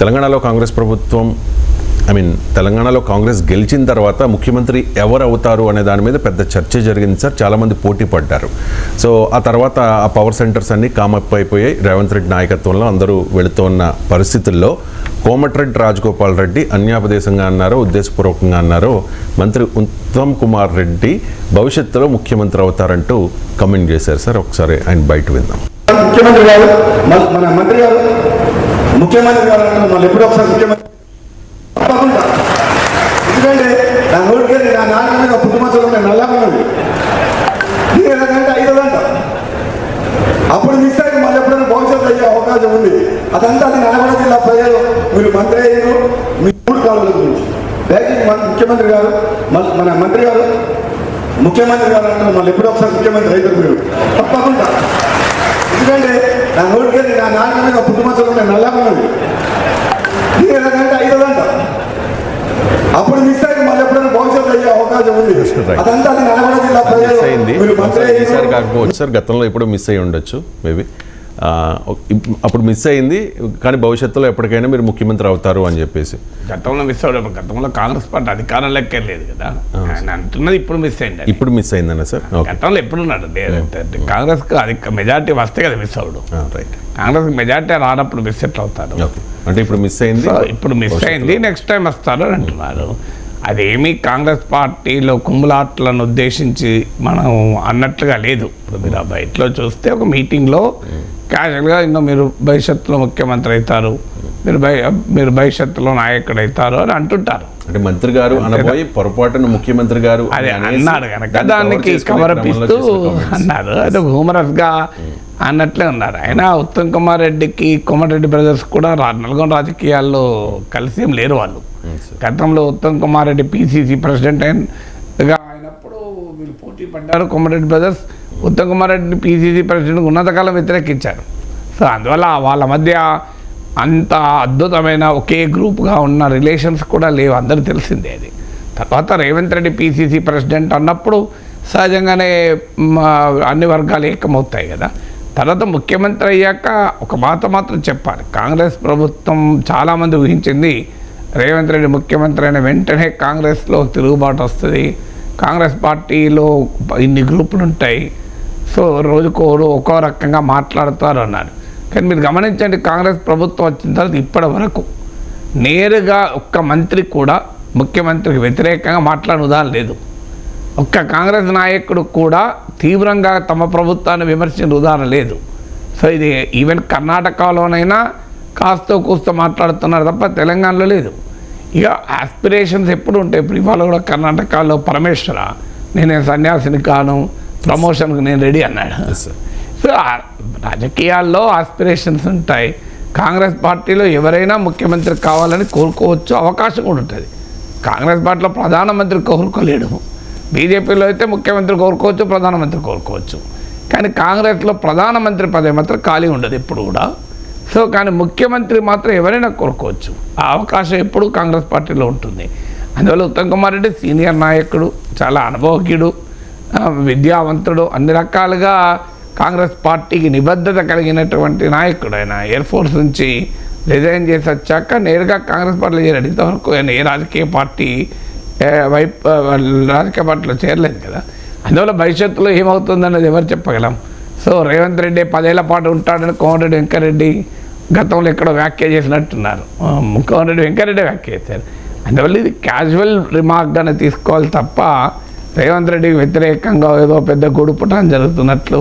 తెలంగాణలో కాంగ్రెస్ ప్రభుత్వం తెలంగాణలో కాంగ్రెస్ గెలిచిన తర్వాత ముఖ్యమంత్రి ఎవరు అవుతారు అనే దాని మీద పెద్ద చర్చ జరిగింది సార్. చాలామంది పోటీ పడ్డారు. సో ఆ తర్వాత ఆ పవర్ సెంటర్స్ అన్నీ కామప్ అయిపోయాయి. రేవంత్ రెడ్డి నాయకత్వంలో అందరూ వెళుతున్న పరిస్థితుల్లో కోమటిరెడ్డి రాజగోపాల్ రెడ్డి అన్యాపదేశంగా అన్నారో ఉద్దేశపూర్వకంగా అన్నారో మంత్రి ఉత్తమ్ కుమార్ రెడ్డి భవిష్యత్తులో ముఖ్యమంత్రి అవుతారంటూ కమెంట్ చేశారు సార్. ఒకసారి ఆయన బయట విందాం. ముఖ్యమంత్రి గారు మన మంత్రి గారు ముఖ్యమంత్రి గారు అంటే మళ్ళీ ఎప్పుడో ఒకసారి ముఖ్యమంత్రి తప్పకుండా. ఎందుకంటే నా నోటికి నా నాన్న మీద పుట్టుమచ్చలు ఉన్నాయి, నల్లగా ఉన్నది. ఏదంటే 5 గంట అప్పుడు మిస్ అయ్యి మళ్ళీ ఎప్పుడైనా భవిష్యత్తు అయ్యే అవకాశం ఉంది. అదంతా అది నల్గొండ జిల్లా ప్రజలు మీరు మంత్రి అయ్యారు మీ 3 కాలువల గురించి. దయచేసి ముఖ్యమంత్రి గారు మన మంత్రి గారు ముఖ్యమంత్రి గారు అంటే మళ్ళీ ఎప్పుడో ఒకసారి ముఖ్యమంత్రి అవుతారు మీరు తప్పకుండా. ఎందుకంటే నా నోటికి నా నాన్న మీద పుట్టుమచ్చలు ఉన్నాయి, నల్లగా ఉన్నది. ఏదంటే 5 గంట అప్పుడు మిస్ అయ్యి మళ్ళీ ఎప్పుడైనా భవిష్యత్తు అయ్యే అవకాశం ఉంది. అదంతా అది నల్గొండ జిల్లా ప్రజలు మీరు మంత్రి ఈసారి కాకపోవచ్చు సార్, గతంలో ఎప్పుడో మిస్ అయ్యి ఉండొచ్చు మేబీ. అప్పుడు మిస్ అయింది కానీ భవిష్యత్తులో ఎప్పటికైనా మీరు ముఖ్యమంత్రి అవుతారు అని చెప్పేసి. గతంలో మిస్ అవ్వడం, గతంలో కాంగ్రెస్ పార్టీ అధికారం లెక్కే లేదు కదా ఆయన అంటున్నది. ఇప్పుడు మిస్ అయింది. ఇప్పుడు మిస్ అయిందన్న సార్. గతంలో ఎప్పుడున్నాడు కాంగ్రెస్కి అధిక మెజార్టీ వస్తే కదా మిస్ అవ్వడం. రైట్. కాంగ్రెస్కి మెజార్టీ రానప్పుడు మిస్ ఎట్లా అవుతారు? అంటే ఇప్పుడు మిస్ అయింది, ఇప్పుడు మిస్ అయింది, నెక్స్ట్ టైం వస్తారు అని అంటున్నారు. అదేమీ కాంగ్రెస్ పార్టీలో కుమ్ములాట్లను ఉద్దేశించి మనం అన్నట్లుగా లేదు. ఇప్పుడు మీరు ఆ బయటలో చూస్తే ఒక మీటింగ్లో క్యాజువల్గా మీరు భవిష్యత్తులో ముఖ్యమంత్రి అవుతారు, మీరు భవిష్యత్తులో నాయకుడు అవుతారు అని అంటుంటారు. అంటే మంత్రి గారు అనబోయి పొరపాటున ముఖ్యమంత్రి గారు అదే అన్నాడు కనుక దానికి కవరపిస్తూ అన్నారు. అది హ్యూమరస్గా అన్నట్లే ఉన్నారు. ఆయన ఉత్తమ్ కుమార్ రెడ్డికి కోమటిరెడ్డి బ్రదర్స్ కూడా నల్గొండ రాజకీయాల్లో కలిసి ఏం లేరు వాళ్ళు. గతంలో ఉత్తమ్ కుమార్ రెడ్డి పిసిసి ప్రెసిడెంట్ అయినప్పుడు వీళ్ళు పోటీ పడ్డారు. Komatireddy brothers Uttam Kumar Reddy PCC president ఉన్నతకాలం వ్యతిరేకించారు. సో అందువల్ల వాళ్ళ మధ్య అంత అద్భుతమైన ఒకే గ్రూప్గా ఉన్న రిలేషన్స్ కూడా లేవు, అందరూ తెలిసిందే అది. తర్వాత రేవంత్ రెడ్డి పిసిసి ప్రెసిడెంట్ అన్నప్పుడు సహజంగానే అన్ని వర్గాలు ఏకమవుతాయి కదా. తర్వాత ముఖ్యమంత్రి అయ్యాక ఒక మాట మాత్రం చెప్పాలి, కాంగ్రెస్ ప్రభుత్వం చాలామంది ఊహించింది రేవంత్ రెడ్డి ముఖ్యమంత్రి అయిన వెంటనే కాంగ్రెస్లో తిరుగుబాటు వస్తుంది, కాంగ్రెస్ పార్టీలో ఇన్ని గ్రూపులు ఉంటాయి, సో రోజుకోరు ఒక్కో రకంగా మాట్లాడుతారు అన్నారు. కానీ మీరు గమనించండి, కాంగ్రెస్ ప్రభుత్వం వచ్చిన తర్వాత ఇప్పటి వరకు నేరుగా ఒక్క మంత్రి కూడా ముఖ్యమంత్రికి వ్యతిరేకంగా మాట్లాడిన ఉదాహరణ లేదు. ఒక్క కాంగ్రెస్ నాయకుడు కూడా తీవ్రంగా తమ ప్రభుత్వాన్ని విమర్శించిన ఉదాహరణ లేదు. సో ఇది ఈవెన్ కర్ణాటకలోనైనా కాస్తో కూస్తో మాట్లాడుతున్నారు తప్ప తెలంగాణలో లేదు. ఇక ఆస్పిరేషన్స్ ఎప్పుడు ఉంటాయి. ఇప్పుడు ఇవాళ కూడా కర్ణాటకలో పరమేశ్వర నేను సన్యాసిని కాను, ప్రమోషన్కి నేను రెడీ అన్నాడు. సో రాజకీయాల్లో ఆస్పిరేషన్స్ ఉంటాయి. కాంగ్రెస్ పార్టీలో ఎవరైనా ముఖ్యమంత్రి కావాలని కోరుకోవచ్చు, అవకాశం కూడా ఉంటుంది. కాంగ్రెస్ పార్టీలో ప్రధానమంత్రి కోరుకోలేడు, బీజేపీలో అయితే ముఖ్యమంత్రి కోరుకోవచ్చు, ప్రధానమంత్రి కోరుకోవచ్చు. కానీ కాంగ్రెస్లో ప్రధానమంత్రి పదవి మాత్రం ఖాళీ ఉండదు ఎప్పుడు కూడా. సో కానీ ముఖ్యమంత్రి మాత్రం ఎవరైనా కోరుకోవచ్చు, ఆ అవకాశం ఎప్పుడు కాంగ్రెస్ పార్టీలో ఉంటుంది. అందువల్ల ఉత్తమ్ కుమార్ రెడ్డి సీనియర్ నాయకుడు, చాలా అనుభవజ్ఞుడు, విద్యావంతుడు, అన్ని రకాలుగా కాంగ్రెస్ పార్టీకి నిబద్ధత కలిగినటువంటి నాయకుడు. ఆయన ఎయిర్ ఫోర్స్ నుంచి రిజైన్ చేసి వచ్చాక నేరుగా కాంగ్రెస్ పార్టీలో చేరాడు. ఇంతవరకు ఆయన ఏ రాజకీయ పార్టీలో చేరలేదు కదా. అందువల్ల భవిష్యత్తులో ఏమవుతుందన్నది ఎవరు చెప్పగలం. సో రేవంత్ రెడ్డి 10 ఏళ్ల పాటు ఉంటాడని కోమటిరెడ్డి వెంకరెడ్డి గతంలో ఎక్కడో వ్యాఖ్య చేసినట్టున్నారు. కోమటిరెడ్డి వెంకరెడ్డి వ్యాఖ్య చేశారు. అందువల్ల ఇది క్యాజువల్ రిమార్క్గానే తీసుకోవాలి తప్ప రేవంత్ రెడ్డికి వ్యతిరేకంగా ఏదో పెద్ద గొడుపుటం జరుగుతున్నట్లు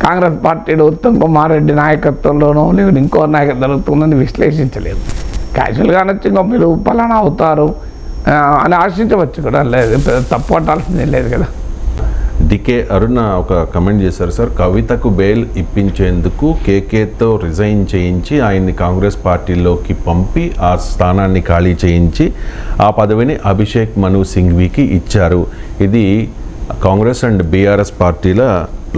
కాంగ్రెస్ పార్టీలో ఉత్తమ్ కుమార్ రెడ్డి నాయకత్వంలోనో లేదా ఇంకో నాయకత్వం జరుగుతుందని విశ్లేషించలేదు. క్యాజువల్గా అనొచ్చు, ఇంకా మీరు పలానా అవుతారు అని ఆశించవచ్చు కూడా, లేదు తప్పు పట్టాల్సిందే లేదు కదా. డికే అరుణ ఒక కమెంట్ చేశారు సార్, కవితకు బెయిల్ ఇప్పించేందుకు కేకేతో రిజైన్ చేయించి ఆయన్ని కాంగ్రెస్ పార్టీలోకి పంపి ఆ స్థానాన్ని ఖాళీ చేయించి ఆ పదవిని అభిషేక్ మను సింఘ్వీకి ఇచ్చారు. ఇది కాంగ్రెస్ అండ్ బీఆర్ఎస్ పార్టీల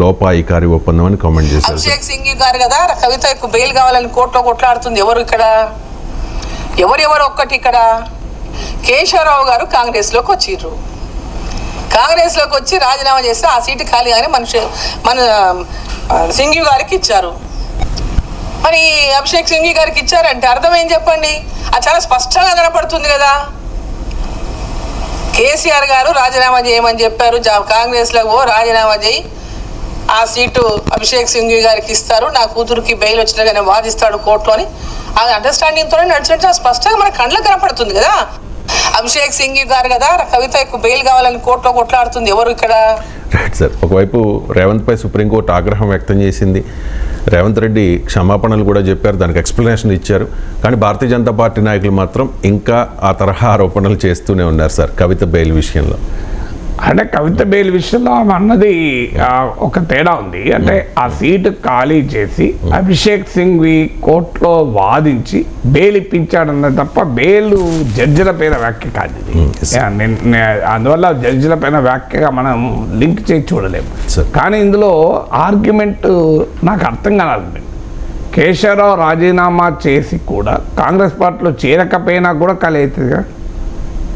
లోపాయికారి ఒప్పందం అని కామెంట్ చేశారు. అభిషేక్ సింఘ్వి గారు కదా కవితకు బెయిల్ కావాలని కోర్టులో కొట్లాడుతుంది. ఎవరు ఇక్కడ ఎవరెవరు ఒక్కటి ఇక్కడ కేశవరావు గారు కాంగ్రెస్లోకి వచ్చిర్రు. కాంగ్రెస్లోకి వచ్చి రాజీనామా చేస్తే ఆ సీటు ఖాళీ అని మన సింఘ్వి గారికి ఇచ్చారు. మరి అభిషేక్ సింఘ్వి గారికి ఇచ్చారంటే అర్థం ఏం చెప్పండి? అది చాలా స్పష్టంగా కనపడుతుంది కదా. కేసీఆర్ గారు రాజీనామా చేయమని చెప్పారు, కాంగ్రెస్లో రాజీనామా చేయి, ఆ సీటు అభిషేక్ సింఘ్వి గారికి ఇస్తారు, నా కూతురికి బెయిల్ వచ్చినగానే వాదిస్తాడు కోర్టులోని, ఆ అండర్స్టాండింగ్తోనే నడిచినట్టు స్పష్టంగా మన కళ్ళకు కనపడుతుంది కదా. అభిషేక్ సింఘ్వి గారు కదా కవితకు బెయిల్ కావాలని కోర్టులో కొట్లాడుతుంది, ఎవరు ఇక్కడ? Right sir. ఒకవైపు రేవంత్ పై సుప్రీంకోర్టు ఆగ్రహం వ్యక్తం చేసింది, రేవంత్ రెడ్డి క్షమాపణలు కూడా చెప్పారు, దానికి ఎక్స్ప్లెనేషన్ ఇచ్చారు. కానీ భారతీయ జనతా పార్టీ నాయకులు మాత్రం ఇంకా ఆ తరహా ఆరోపణలు చేస్తూనే ఉన్నారు సార్ కవిత బెయిల్ విషయంలో. అంటే కవిత బెయిల్ విషయంలో ఆమె అన్నది ఒక తేడా ఉంది. అంటే ఆ సీటు ఖాళీ చేసి అభిషేక్ సింఘ్వి కోర్టులో వాదించి బెయిల్ ఇప్పించాడన్నది తప్ప బెయిల్ జడ్జిల పైన వ్యాఖ్య కాదు ఇది. అందువల్ల జడ్జిల పైన వ్యాఖ్యగా మనం లింక్ చేసి చూడలేము. కానీ ఇందులో ఆర్గ్యుమెంట్ నాకు అర్థం కాలేదు. కేశవరావు రాజీనామా చేసి కూడా కాంగ్రెస్ పార్టీలో చేరకపోయినా కూడా ఖాళీ అవుతుందిగా.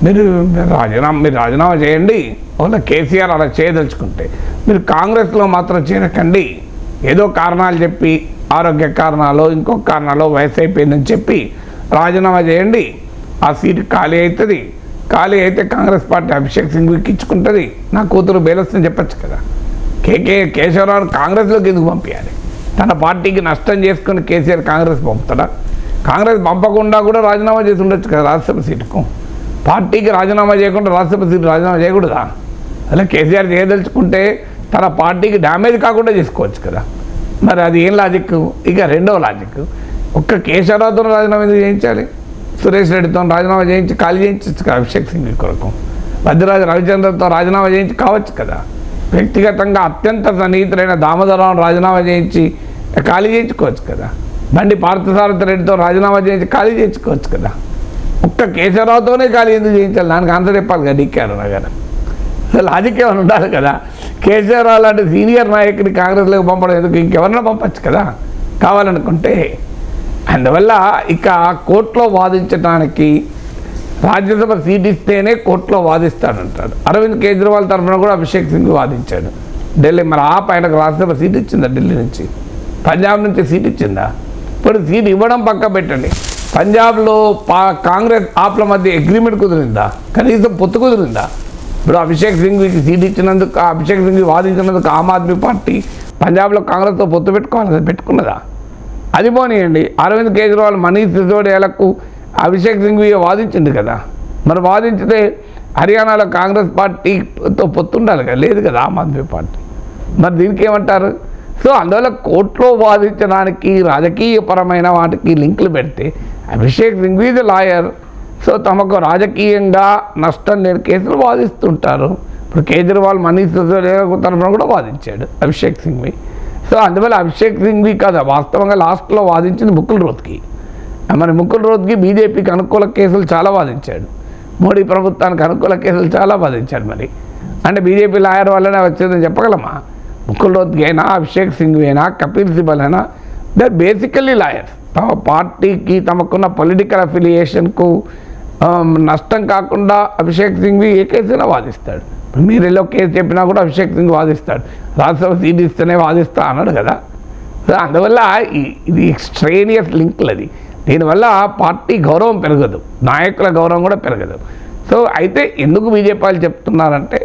మీరు రాజీనామా చేయండి, ఒకవేళ కేసీఆర్ అలా చేయదలుచుకుంటే. మీరు కాంగ్రెస్లో మాత్రం చేరకండి, ఏదో కారణాలు చెప్పి ఆరోగ్య కారణాలు ఇంకొక కారణాలు వయసు అయిపోయిందని చెప్పి రాజీనామా చేయండి, ఆ సీటు ఖాళీ అవుతుంది. ఖాళీ అయితే కాంగ్రెస్ పార్టీ అభిషేక్ సింఘ్వికి ఇచ్చుకుంటుంది, నా కూతురు బెయిలొస్తుందని చెప్పచ్చు కదా. కేశవరావు కాంగ్రెస్లోకి ఎందుకు పంపించాలి? తన పార్టీకి నష్టం చేసుకుని కేసీఆర్ కాంగ్రెస్ పంపుతాడా? కాంగ్రెస్ పంపకుండా కూడా రాజీనామా చేసి ఉండొచ్చు కదా రాజ్యసభ సీటుకు. పార్టీకి రాజీనామా చేయకుండా రాజ్యసభ సీటు రాజీనామా చేయకూడదా? అలా కేసీఆర్ చేయదలుచుకుంటే తన పార్టీకి డ్యామేజ్ కాకుండా చేసుకోవచ్చు కదా. మరి అది ఏం లాజిక్? ఇక రెండవ లాజిక్, ఒక్క కేశవరావుతో రాజీనామా ఎందుకు చేయించాలి? సురేష్ రెడ్డితో రాజీనామా చేయించి ఖాళీ చేయించవచ్చు కదా అభిషేక్ సింఘ్వి కొరకు. వద్దిరాజు రవిచంద్రతో రాజీనామా చేయించి కావచ్చు కదా. వ్యక్తిగతంగా అత్యంత సన్నిహితులైన దామోదరరావును రాజీనామా చేయించి ఖాళీ చేయించుకోవచ్చు కదా. బండి పార్థసారథి రెడ్డితో రాజీనామా చేయించి ఖాళీ చేయించుకోవచ్చు కదా. ఒక్క కేశవరావుతోనే ఖాళీ ఎందుకు చేయించాలి? దానికి ఆన్సర్ చెప్పాలి కదా డిక్కారు నగర్. లాజిక్ ఏమైనా ఉండాలి కదా. కేసీఆర్ లాంటి సీనియర్ నాయకుడిని కాంగ్రెస్లోకి పంపడం ఎందుకు? ఇంకెవరన్నా పంపచ్చు కదా కావాలనుకుంటే. అందువల్ల ఇక కోర్టులో వాదించడానికి రాజ్యసభ సీట్ ఇస్తేనే కోర్టులో వాదిస్తాడంటాడు. అరవింద్ కేజ్రీవాల్ తరఫున కూడా అభిషేక్ సింఘ్వి వాదించాడు ఢిల్లీ. మరి ఆయనకు రాజ్యసభ సీట్ ఇచ్చిందా? ఢిల్లీ నుంచి, పంజాబ్ నుంచి సీట్ ఇచ్చిందా? ఇప్పుడు సీట్ ఇవ్వడం పక్క పెట్టండి, పంజాబ్లో కాంగ్రెస్ ఆప్ల మధ్య అగ్రిమెంట్ కుదిరిందా? కనీసం పొత్తు కుదిరిందా? ఇప్పుడు అభిషేక్ సింఘ్వికి సీట్ ఇచ్చినందుకు, అభిషేక్ సింఘ్వి వాదించినందుకు ఆమ్ ఆద్మీ పార్టీ పంజాబ్లో కాంగ్రెస్తో పొత్తు పెట్టుకోవాలి కదా, పెట్టుకున్నదా? అది పోనీయండి. అరవింద్ కేజ్రీవాల్ మనీష్ సిసోడియాలకు అభిషేక్ సింఘ్వి వాదించింది కదా. మరి వాదించితే హర్యానాలో కాంగ్రెస్ పార్టీతో పొత్తు ఉండాలి కదా, లేదు కదా ఆమ్ ఆద్మీ పార్టీ. మరి దీనికి ఏమంటారు? సో అందువల్ల కోర్టులో వాదించడానికి రాజకీయపరమైన వాటికి లింకులు పెడితే Abhishek Singhvi is lawyer. So తమకు రాజకీయంగా నష్టం లేని కేసులు వాదిస్తుంటారు. ఇప్పుడు కేజ్రీవాల్ మనీష్ సిసోడియా తరఫున కూడా వాదించాడు అభిషేక్ సింఘ్వి. సో అందువల్ల అభిషేక్ సింఘ్వి కదా వాస్తవంగా లాస్ట్లో వాదించింది ముకుల్ రోత్కి. మరి ముకుల్ రోత్కి బీజేపీకి అనుకూల కేసులు చాలా వాదించాడు, మోడీ ప్రభుత్వానికి అనుకూల కేసులు చాలా వాదించాడు. మరి అంటే బీజేపీ లాయర్ వల్లనే వచ్చేదని చెప్పగలమా? ముకుల్ రోత్కి అయినా, అభిషేక్ సింఘ్వి అయినా, కపిల్ సిబల్ అయినా, దే ఆర్ బేసికల్లీ లాయర్స్. తమ పార్టీకి తమకున్న పొలిటికల్ అఫిలియేషన్కు నష్టం కాకుండా అభిషేక్ సింఘ్వి ఏ కేసైనా వాదిస్తాడు. మీరు ఎల్లో కేసు చెప్పినా కూడా అభిషేక్ సింఘ్వి వాదిస్తాడు. రాజ్యసభ సీట్ ఇస్తేనే వాదిస్తా అన్నాడు కదా. సో అందువల్ల ఇది ఎక్స్ట్రేనియస్ లింక్లు. అది దీనివల్ల పార్టీ గౌరవం పెరగదు, నాయకుల గౌరవం కూడా పెరగదు. సో అయితే ఎందుకు బీజేపీ వాళ్ళు చెప్తున్నారంటే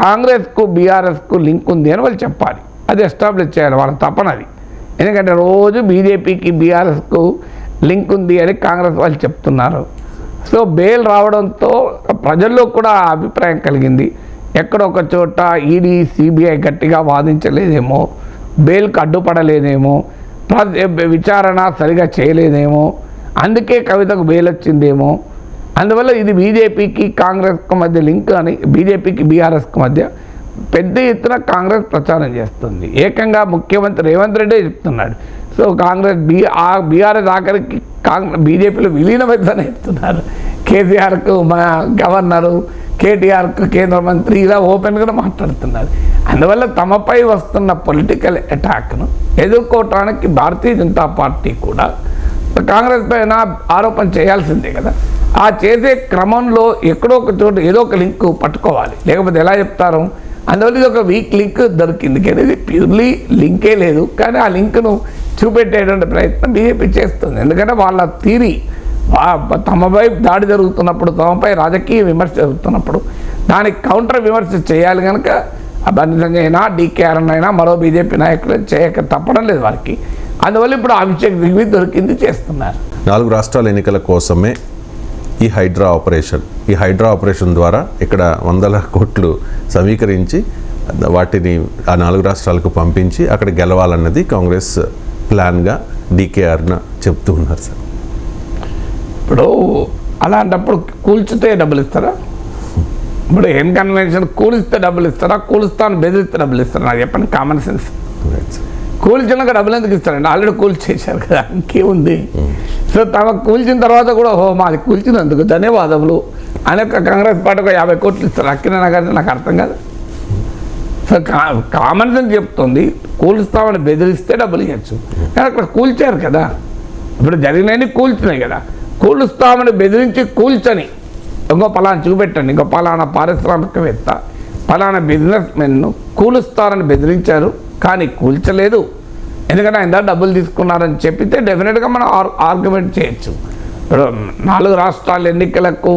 కాంగ్రెస్కు బీఆర్ఎస్కు లింక్ ఉంది అని వాళ్ళు చెప్పాలి, అది ఎస్టాబ్లిష్ చేయాలి, వాళ్ళ తపన అది. ఎందుకంటే రోజు బీజేపీకి బీఆర్ఎస్కు లింక్ ఉంది అని కాంగ్రెస్ వాళ్ళు చెప్తున్నారు. సో బెయిల్ రావడంతో ప్రజల్లో కూడా అభిప్రాయం కలిగింది, ఎక్కడొక చోట ఈడీ సిబిఐ గట్టిగా వాదించలేదేమో, బెయిల్కి అడ్డుపడలేదేమో, విచారణ సరిగా చేయలేదేమో, అందుకే కవితకు బెయిల్ వచ్చిందేమో. అందువల్ల ఇది బీజేపీకి కాంగ్రెస్కు మధ్య లింక్ అని బీజేపీకి బీఆర్ఎస్కు మధ్య పెద్ద ఎత్తున కాంగ్రెస్ ప్రచారం చేస్తుంది. ఏకంగా ముఖ్యమంత్రి రేవంత్ రెడ్డి చెప్తున్నాడు. సో కాంగ్రెస్ బీఆర్ఎస్ ఆఖరికి బీజేపీలో విలీనమైందని చెప్తున్నారు. కేసీఆర్కు మా గవర్నరు, కేటీఆర్కు కేంద్ర మంత్రి ఇలా ఓపెన్గా మాట్లాడుతున్నారు. అందువల్ల తమపై వస్తున్న పొలిటికల్ అటాక్ను ఎదుర్కోవటానికి భారతీయ జనతా పార్టీ కూడా కాంగ్రెస్ పైన ఆరోపణ చేయాల్సిందే కదా. ఆ చేసే క్రమంలో ఎక్కడో ఒక చోట ఏదో ఒక లింక్ పట్టుకోవాలి, లేకపోతే ఎలా చెప్తారు? అందువల్ల ఇది ఒక వీక్ లింక్ దొరికింది, కానీ ఇది ప్యూర్లీ లింకే లేదు. కానీ ఆ లింక్ను చూపెట్టేటువంటి ప్రయత్నం బీజేపీ చేస్తుంది. ఎందుకంటే వాళ్ళ థీరీ తమపై దాడి జరుగుతున్నప్పుడు, తమపై రాజకీయ విమర్శ జరుగుతున్నప్పుడు దానికి కౌంటర్ విమర్శ చేయాలి కనుక బండి సంజయ్ అయినా, DKR అయినా, మరో బీజేపీ నాయకులు చేయక తప్పడం లేదు వారికి. అందువల్ల ఇప్పుడు అభిషేక్ దిగ్వి దొరికింది చేస్తున్నారు. 4 రాష్ట్రాల ఎన్నికల కోసమే ఈ హైడ్రా ఆపరేషన్ ద్వారా ఇక్కడ 100 కోట్లు సమీకరించి వాటిని ఆ 4 రాష్ట్రాలకు పంపించి అక్కడ గెలవాలన్నది కాంగ్రెస్ ప్లాన్గా DKRను చెప్తూ ఉన్నారు సార్. ఇప్పుడు అలాంటప్పుడు కూల్చితే డబ్బులు ఇస్తారా? ఇప్పుడు ఎన్ కన్వెన్షన్ కూలిస్తే డబ్బులు ఇస్తారా? కూలుస్తాను బెదిరిస్తే డబ్బులు ఇస్తారా? నాకు చెప్పండి, కామన్ సెన్స్. కూల్చినాక డబ్బులు ఎందుకు ఇస్తారండి? ఆల్రెడీ కూల్చేశారు కదా, ఇంకేముంది? సో తమకు కూల్చిన తర్వాత కూడా మాది కూల్చినందుకు ధన్యవాదములు అని కాంగ్రెస్ పార్టీకి 50 కోట్లు ఇస్తారు. అక్కిన గారిని నాకు అర్థం కాదు. సో కామన్ సెన్స్ చెప్తుంది, కూలుస్తామని బెదిరిస్తే డబ్బులు ఇవ్వచ్చు. కానీ అక్కడ కూల్చారు కదా, ఇప్పుడు జరిగినవి కూల్చినాయి కదా. కూలుస్తామని బెదిరించి కూల్చని ఇంకో పలానా చూపెట్టండి, ఇంకో పలానా పారిశ్రామికవేత్త, పలానా బిజినెస్ మెన్ను కూలుస్తారని బెదిరించారు కానీ కూల్చలేదు, ఎందుకంటే ఆయన డబ్బులు తీసుకున్నారని చెప్పితే డెఫినెట్గా మనం ఆర్గ్యుమెంట్ చేయొచ్చు. ఇప్పుడు 4 రాష్ట్రాల ఎన్నికలకు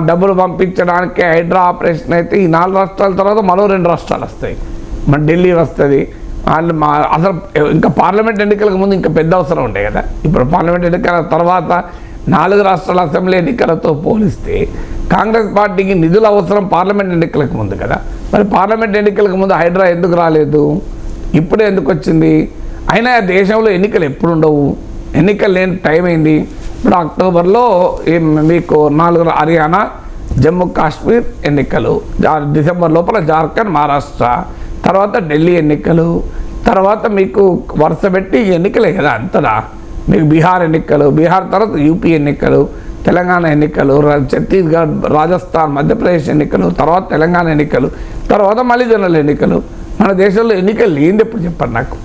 డబ్బులు పంపించడానికి హైడ్రా ఆపరేషన్ అయితే ఈ 4 రాష్ట్రాల తర్వాత మరో 2 రాష్ట్రాలు వస్తాయి. మన ఢిల్లీ వస్తుంది. అసలు ఇంకా పార్లమెంట్ ఎన్నికలకు ముందు ఇంకా పెద్ద అవసరం ఉండే కదా. ఇప్పుడు పార్లమెంట్ ఎన్నికల తర్వాత 4 రాష్ట్రాల అసెంబ్లీ ఎన్నికలతో పోలిస్తే కాంగ్రెస్ పార్టీకి నిధుల అవసరం పార్లమెంట్ ఎన్నికలకు ముందు కదా. మరి పార్లమెంట్ ఎన్నికలకు ముందు హైడ్రా ఎందుకు రాలేదు? ఇప్పుడే ఎందుకు వచ్చింది? అయినా దేశంలో ఎన్నికలు ఎప్పుడు ఉండవు, ఎన్నికలు లేని టైం అయింది. ఇప్పుడు అక్టోబర్లో మీకు 4 హర్యానా, జమ్మూ కాశ్మీర్ ఎన్నికలు, డిసెంబర్ లోపల జార్ఖండ్, మహారాష్ట్ర, తర్వాత ఢిల్లీ ఎన్నికలు, తర్వాత మీకు వరుస పెట్టి ఎన్నికలే కదా అంతదా. మీకు బీహార్ ఎన్నికలు, బీహార్ తర్వాత యూపీ ఎన్నికలు, తెలంగాణ ఎన్నికలు, ఛత్తీస్గఢ్, రాజస్థాన్, మధ్యప్రదేశ్ ఎన్నికలు, తర్వాత తెలంగాణ ఎన్నికలు, తర్వాత మళ్ళీ జనరల్ ఎన్నికలు. మన దేశంలో ఎన్నికలు లేనిది ఎప్పుడు చెప్పండి నాకు.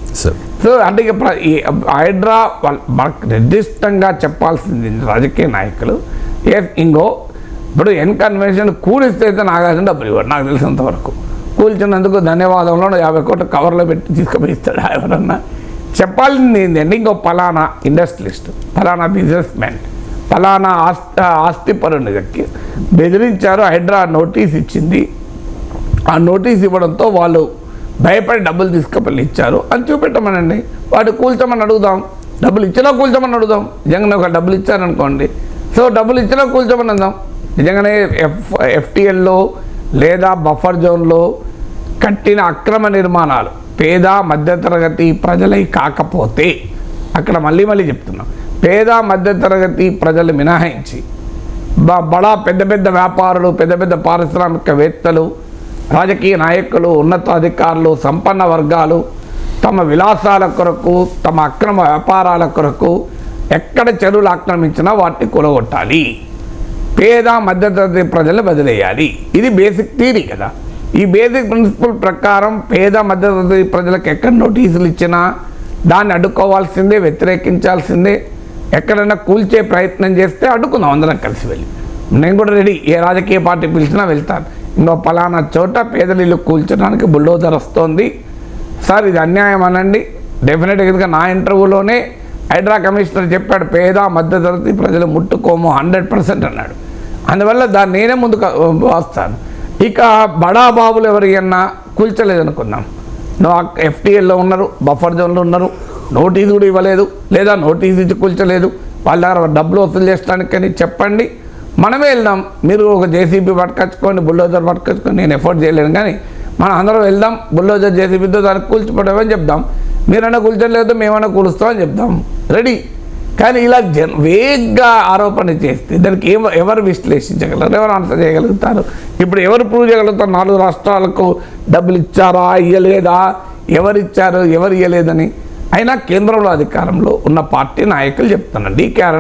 సో అంటే హైడ్రా మనకు నిర్దిష్టంగా చెప్పాల్సింది రాజకీయ నాయకులు. ఇంకో ఇప్పుడు ఎన్ కన్వెన్షన్ కూలిస్తే అయితే నాగార్జున డబ్బులు ఇవ్వడు నాకు తెలిసినంత వరకు. కూల్చినందుకు ధన్యవాదంలో 50 కోట్లు కవర్లో పెట్టి తీసుకుపోయిస్తాడు ఎవరన్నా. చెప్పాల్సింది ఏంటంటే ఇంకో పలానా ఇండస్ట్రియలిస్ట్, పలానా బిజినెస్ మ్యాన్, పలానా ఆస్తిపరుని బెదిరించారు, హైడ్రా నోటీస్ ఇచ్చింది, ఆ నోటీస్ ఇవ్వడంతో వాళ్ళు భయపడి డబ్బులు తీసుకుపోయి ఇచ్చారు అని చూపెట్టమనండి. వాడు కూల్చమని అడుగుదాం, డబ్బులు ఇచ్చినా కూల్చమని అడుగుదాం. నిజంగానే ఒక డబ్బులు ఇచ్చారనుకోండి, సో డబ్బులు ఇచ్చినా కూల్చమని అందాం. నిజంగానే FTLలో లేదా బఫర్ జోన్లో కట్టిన అక్రమ నిర్మాణాలు పేద మధ్యతరగతి ప్రజలై కాకపోతే, అక్కడ మళ్ళీ చెప్తున్నాం, పేద మధ్యతరగతి ప్రజలు మినహాయించి బడా పెద్ద పెద్ద వ్యాపారులు, పెద్ద పెద్ద పారిశ్రామికవేత్తలు, రాజకీయ నాయకులు, ఉన్నతాధికారులు, సంపన్న వర్గాలు తమ విలాసాల కొరకు, తమ అక్రమ వ్యాపారాల కొరకు ఎక్కడ చెరువులు ఆక్రమించినా వాటిని కూలగొట్టాలి, పేద మధ్యతరగతి ప్రజలు వదిలేయాలి. ఇది బేసిక్ థియరీ కదా. ఈ బేసిక్ ప్రిన్సిపల్ ప్రకారం పేద మధ్యతరగతి ప్రజలకు ఎక్కడ నోటీసులు ఇచ్చినా దాన్ని అడ్డుకోవాల్సిందే, వ్యతిరేకించాల్సిందే. ఎక్కడైనా కూల్చే ప్రయత్నం చేస్తే అడ్డుకుందాం అందరం కలిసి వెళ్ళి. నేను కూడా రెడీ, ఏ రాజకీయ పార్టీ పిలిచినా వెళ్తాను. ఇంకో పలానా చోట పేదల ఇల్లు కూల్చడానికి బుల్డోజర్ వస్తోంది సార్, ఇది అన్యాయం అనండి. డెఫినెట్గా ఎందుకంటే నా ఇంటర్వ్యూలోనే హైడ్రా కమిషనర్ చెప్పాడు, పేద మధ్యతరగతి ప్రజలు ముట్టుకోము 100% అన్నాడు. అందువల్ల దాన్ని నేనే ముందుకు వస్తాను. ఇక బడా బాబులు ఎవరికన్నా కూల్చలేదనుకుందాం, FTLలో ఉన్నారు, బఫర్ జోన్లో ఉన్నారు, నోటీసు కూడా ఇవ్వలేదు, లేదా నోటీసు ఇచ్చి కూల్చలేదు, వాళ్ళ దగ్గర డబ్బులు వసూలు చేసడానికని చెప్పండి, మనమే వెళ్దాం. మీరు ఒక JCB పట్టుకొచ్చుకొని, బుల్డోజర్ పట్టుకొచ్చుకొని, నేను ఎఫోర్డ్ చేయలేను, కానీ మనం అందరం వెళ్దాం, బుల్డోజర్ JCBతో దానికి కూల్చిపోవడమని చెప్దాం. మీరైనా కూల్చలేదు, మేమైనా కూలుస్తామని చెప్దాం, రెడీ. కానీ ఇలా వేగ్గా ఆరోపణ చేస్తే దానికి ఎవరు విశ్లేషించగలరు, ఎవరు ఆన్సర్ చేయగలుగుతారు? ఇప్పుడు ఎవరు ప్రూవ్ చేయగలుగుతారు 4 రాష్ట్రాలకు డబ్బులు ఇచ్చారా, ఇవ్వలేదా, ఎవరు ఇచ్చారు, ఎవరు ఇవ్వలేదని? అయినా కేంద్రంలో అధికారంలో ఉన్న పార్టీ నాయకులు చెప్తున్నారు. DKR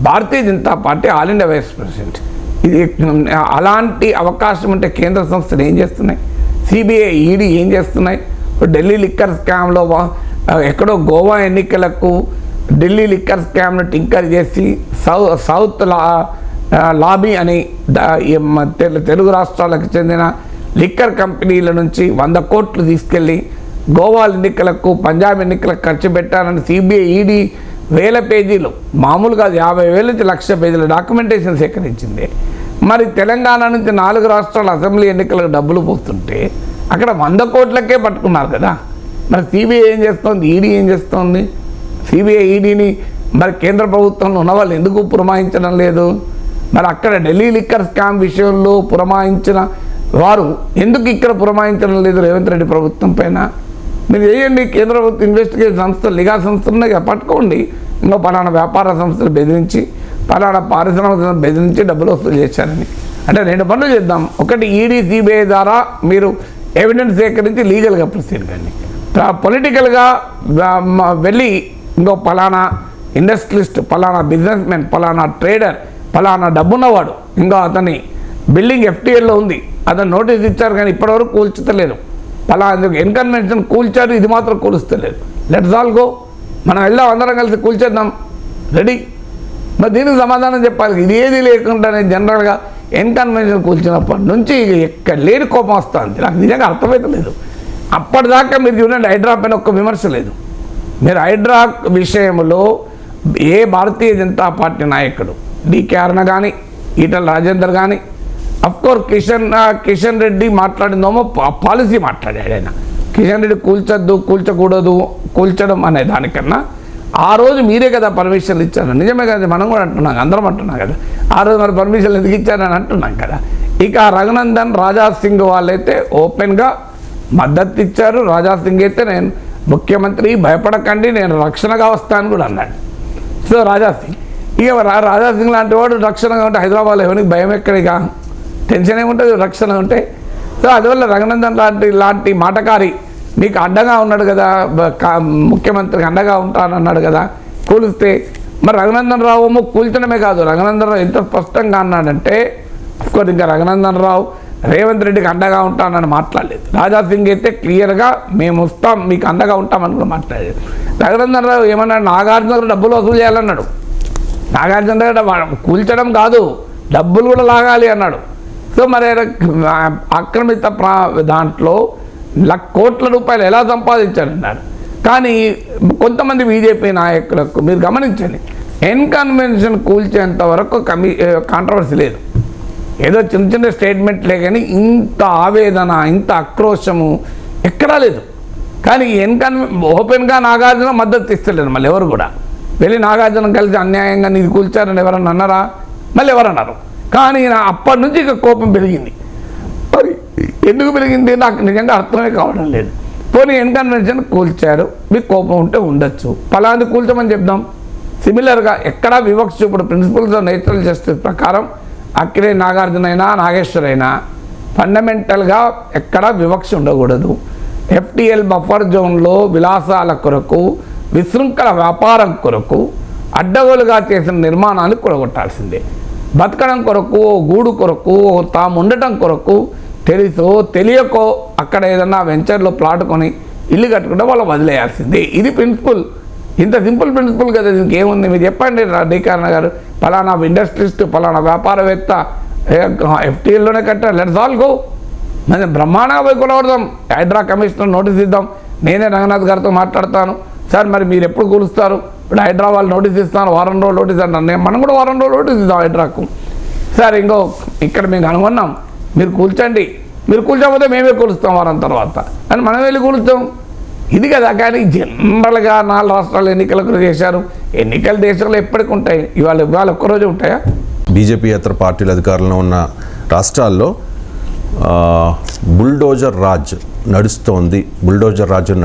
Bharatiya Janata party all India vice president. ఇది అలాంటి అవకాశం ఉంటే కేంద్ర సంస్థలు ఏం చేస్తున్నాయి, CBI ED ఏం చేస్తున్నాయి? ఢిల్లీ లిక్కర్ స్కామ్లో ఎక్కడో గోవా ఎన్నికలకు ఢిల్లీ లిక్కర్ స్కామ్ను టింకర్ చేసి సౌత్ లాబీ అని తెలుగు రాష్ట్రాలకు చెందిన లిక్కర్ కంపెనీల నుంచి 100 కోట్లు తీసుకెళ్ళి గోవా ఎన్నికలకు, పంజాబ్ ఎన్నికలకు ఖర్చు పెట్టారని CBI ED వేల పేజీలు, మామూలుగా 50,000 నుంచి 1,00,000 పేజీల డాక్యుమెంటేషన్ సేకరించింది. మరి తెలంగాణ నుంచి 4 రాష్ట్రాల అసెంబ్లీ ఎన్నికలకు డబ్బులు పోతుంటే అక్కడ 100 కోట్లకే పట్టుకున్నారు కదా. మరి సిబిఐ ఏం చేస్తోంది, ఈడీ ఏం చేస్తోంది? సిబిఐ ఈడీని మరి కేంద్ర ప్రభుత్వంలో ఉన్న వాళ్ళు ఎందుకు పురమాయించడం లేదు? మరి అక్కడ ఢిల్లీ లిక్కర్ స్కామ్ విషయంలో పురమాయించిన వారు ఎందుకు ఇక్కడ పురమాయించడం లేదు రేవంత్ రెడ్డి ప్రభుత్వం పైన? మీరు చేయండి, కేంద్ర ప్రభుత్వ ఇన్వెస్టిగేషన్ సంస్థలు, నిఘా సంస్థలు పట్టుకోండి. ఇంకో పలానా వ్యాపార సంస్థలు బెదిరించి, పలానా పారిశ్రామిక బెదిరించి డబ్బులు వసూలు చేశారని. అంటే 2 పనులు చేద్దాం. ఒకటి, ఈడీ సిబిఐ ద్వారా మీరు ఎవిడెన్స్ సేకరించి లీగల్గా ప్రొసీడ్ కండి. పొలిటికల్గా వెళ్ళి ఇంకో పలానా ఇండస్ట్రియలిస్ట్, పలానా బిజినెస్ మ్యాన్, పలానా ట్రేడర్, పలానా డబ్బున్నవాడు, ఇంకో అతని బిల్డింగ్ FTLలో ఉంది, అతను నోటీస్ ఇచ్చారు కానీ ఇప్పటివరకు కూల్చుతలేరు. పలానా ఇన్కన్వెన్షన్ కూల్చారు, ఇది మాత్రం కూలుస్తలేదు. లెట్స్ ఆల్ గో, మనం వెళ్దాం, అందరం కలిసి కూల్చేద్దాం, రెడీ. మరి దీనికి సమాధానం చెప్పాలి. ఇది ఏది లేకుండానే జనరల్గా ఇన్కన్వెన్షన్ కూల్చినప్పటి నుంచి ఎక్కడ లేని కోపం వస్తుంది. నాకు నిజంగా అర్థమవుతలేదు. అప్పటిదాకా మీరు చూడండి, హైడ్రా పైన ఒక్క విమర్శ లేదు. మీరు హైడ్రా విషయంలో ఏ భారతీయ జనతా పార్టీ నాయకుడు, డికే అరుణ కానీ, ఈటల రాజేందర్ కానీ, అఫ్కోర్స్ కిషన్ రెడ్డి మాట్లాడిందేమో పాలసీ మాట్లాడాడు ఆయన. కిషన్ రెడ్డి కూల్చొద్దు, కూల్చకూడదు, కూల్చడం అనే దానికన్నా ఆ రోజు మీరే కదా పర్మిషన్లు ఇచ్చారు. నిజమే కదా, మనం కూడా అంటున్నాం, అందరం అంటున్నాం కదా. ఆ రోజు మరి పర్మిషన్లు ఎందుకు ఇచ్చారని అంటున్నాం కదా. ఇక రఘునందన్, రాజా సింగ్ వాళ్ళైతే ఓపెన్గా మద్దతు ఇచ్చారు. రాజా సింగ్ అయితే నేను ముఖ్యమంత్రి, భయపడకండి, నేను రక్షణగా వస్తాను కూడా అన్నాడు. సో రాజా సింగ్, ఇక రాజా సింగ్ లాంటి వాడు రక్షణగా ఉంటే హైదరాబాద్లో ఎవరికి భయం ఎక్కడిగా, టెన్షన్ ఏముంటుంది రక్షణ ఉంటే. సో అందువల్ల రఘునందన్ లాంటి మాటకారి మీకు అడ్డగా ఉన్నాడు కదా, ముఖ్యమంత్రికి అండగా ఉంటానన్నాడు కదా కూలిస్తే. మరి రఘునందన్ రావు ఏమో కూల్చడమే కాదు, రఘునందన్ రావు ఎంత స్పష్టంగా అన్నాడంటే, అఫ్కోర్స్ ఇంకా రఘునందన్ రావు రేవంత్ రెడ్డికి అండగా ఉంటానని మాట్లాడలేదు. రాజా సింగ్ అయితే క్లియర్గా మేము వస్తాం, మీకు అండగా ఉంటామని కూడా మాట్లాడలేదు. రఘునందన్ రావు ఏమన్నాడు, నాగార్జున డబ్బులు వసూలు చేయాలన్నాడు. నాగార్జున కూల్చడం కాదు, డబ్బులు కూడా లాగాలి అన్నాడు. సో మరి ఆక్రమిత దాంట్లో కోట్ల రూపాయలు ఎలా సంపాదించారన్నారు. కానీ కొంతమంది బీజేపీ నాయకులకు మీరు గమనించండి, ఇన్కన్వెన్షన్ కూల్చేంత వరకు కాంట్రవర్సీ లేదు. ఏదో చిన్న చిన్న స్టేట్మెంట్లే కానీ ఇంత ఆవేదన, ఇంత ఆక్రోశము ఎక్కడా లేదు. కానీ ఓపెన్గా నాగార్జున మద్దతు ఇస్తలేదు. మళ్ళీ ఎవరు కూడా వెళ్ళి నాగార్జున కలిసి అన్యాయంగా నీది కూల్చారని ఎవరన్నా అన్నారా? మళ్ళీ ఎవరన్నారు? కానీ అప్పటి నుంచి ఇక కోపం పెరిగింది. మరి ఎందుకు పెరిగింది నాకు నిజంగా అర్థమే కావడం లేదు. పోనీ ఇన్కన్వెన్షన్ కూల్చారు, మీకు కోపం ఉంటే ఉండొచ్చు, పలాంటి కూల్చమని చెప్దాం. సిమిలర్గా ఎక్కడా వివక్ష ఇప్పుడు ప్రిన్సిపల్స్ ఆఫ్ నేచురల్ జస్టిస్ ప్రకారం అక్కినే నాగార్జున అయినా నాగేశ్వర్ అయినా ఫండమెంటల్గా ఎక్కడా వివక్ష ఉండకూడదు. FTL బఫర్ జోన్లో విలాసాల కొరకు, విశృంఖల వ్యాపారం కొరకు అడ్డగోలుగా చేసిన నిర్మాణాన్ని కూడగొట్టాల్సిందే. బతకడం కొరకు, గూడు కొరకు, తాము ఉండటం కొరకు తెలుసో తెలియకో అక్కడ ఏదన్నా వెంచర్లో ప్లాట్ కొని ఇల్లు కట్టుకుంటే వాళ్ళు వదిలేయాల్సిందే. ఇది ప్రిన్సిపల్. ఇంత సింపుల్ ప్రిన్సిపల్ కదా, దీనికి ఏముంది? మీరు చెప్పండి డికే అరుణ గారు, పలానా ఇండస్ట్రియలిస్ట్, పలానా వ్యాపారవేత్త FTLలోనే కట్టారు, లెట్స్ ఆల్ గో. మరి బ్రహ్మాండంగా పోయి కొనవడదాం. హైడ్రా కమిషనర్ నోటీస్ ఇద్దాం. నేనే రంగనాథ్ గారితో మాట్లాడతాను, సార్ మరి మీరు ఎప్పుడు కూలుస్తారు? ఇప్పుడు హైడ్రా వాళ్ళు నోటీస్ ఇస్తాను, వారం రోజులు నోటీస్ అంటాను, మనం కూడా వారం రోజులు నోటీస్ ఇద్దాం హైడ్రాకు. సార్ ఇంకో ఇక్కడ మేము కనుగొన్నాం, మీరు కూల్చండి, మీరు కూల్చకపోతే మేమే కూలుస్తాం వారం తర్వాత అని మనం వెళ్ళి కూలుస్తాం. ఇది కదా. కానీ జనరల్గా 4 రాష్ట్రాలు ఎన్నికలకు చేశారు. ఎన్నికలు దేశంలో ఎప్పటికి ఉంటాయి, ఇవాళ ఒక్కరోజు ఉంటాయా? బీజేపీయేతర పార్టీలు అధికారంలో ఉన్న రాష్ట్రాల్లో బుల్డోజర్ రాజ్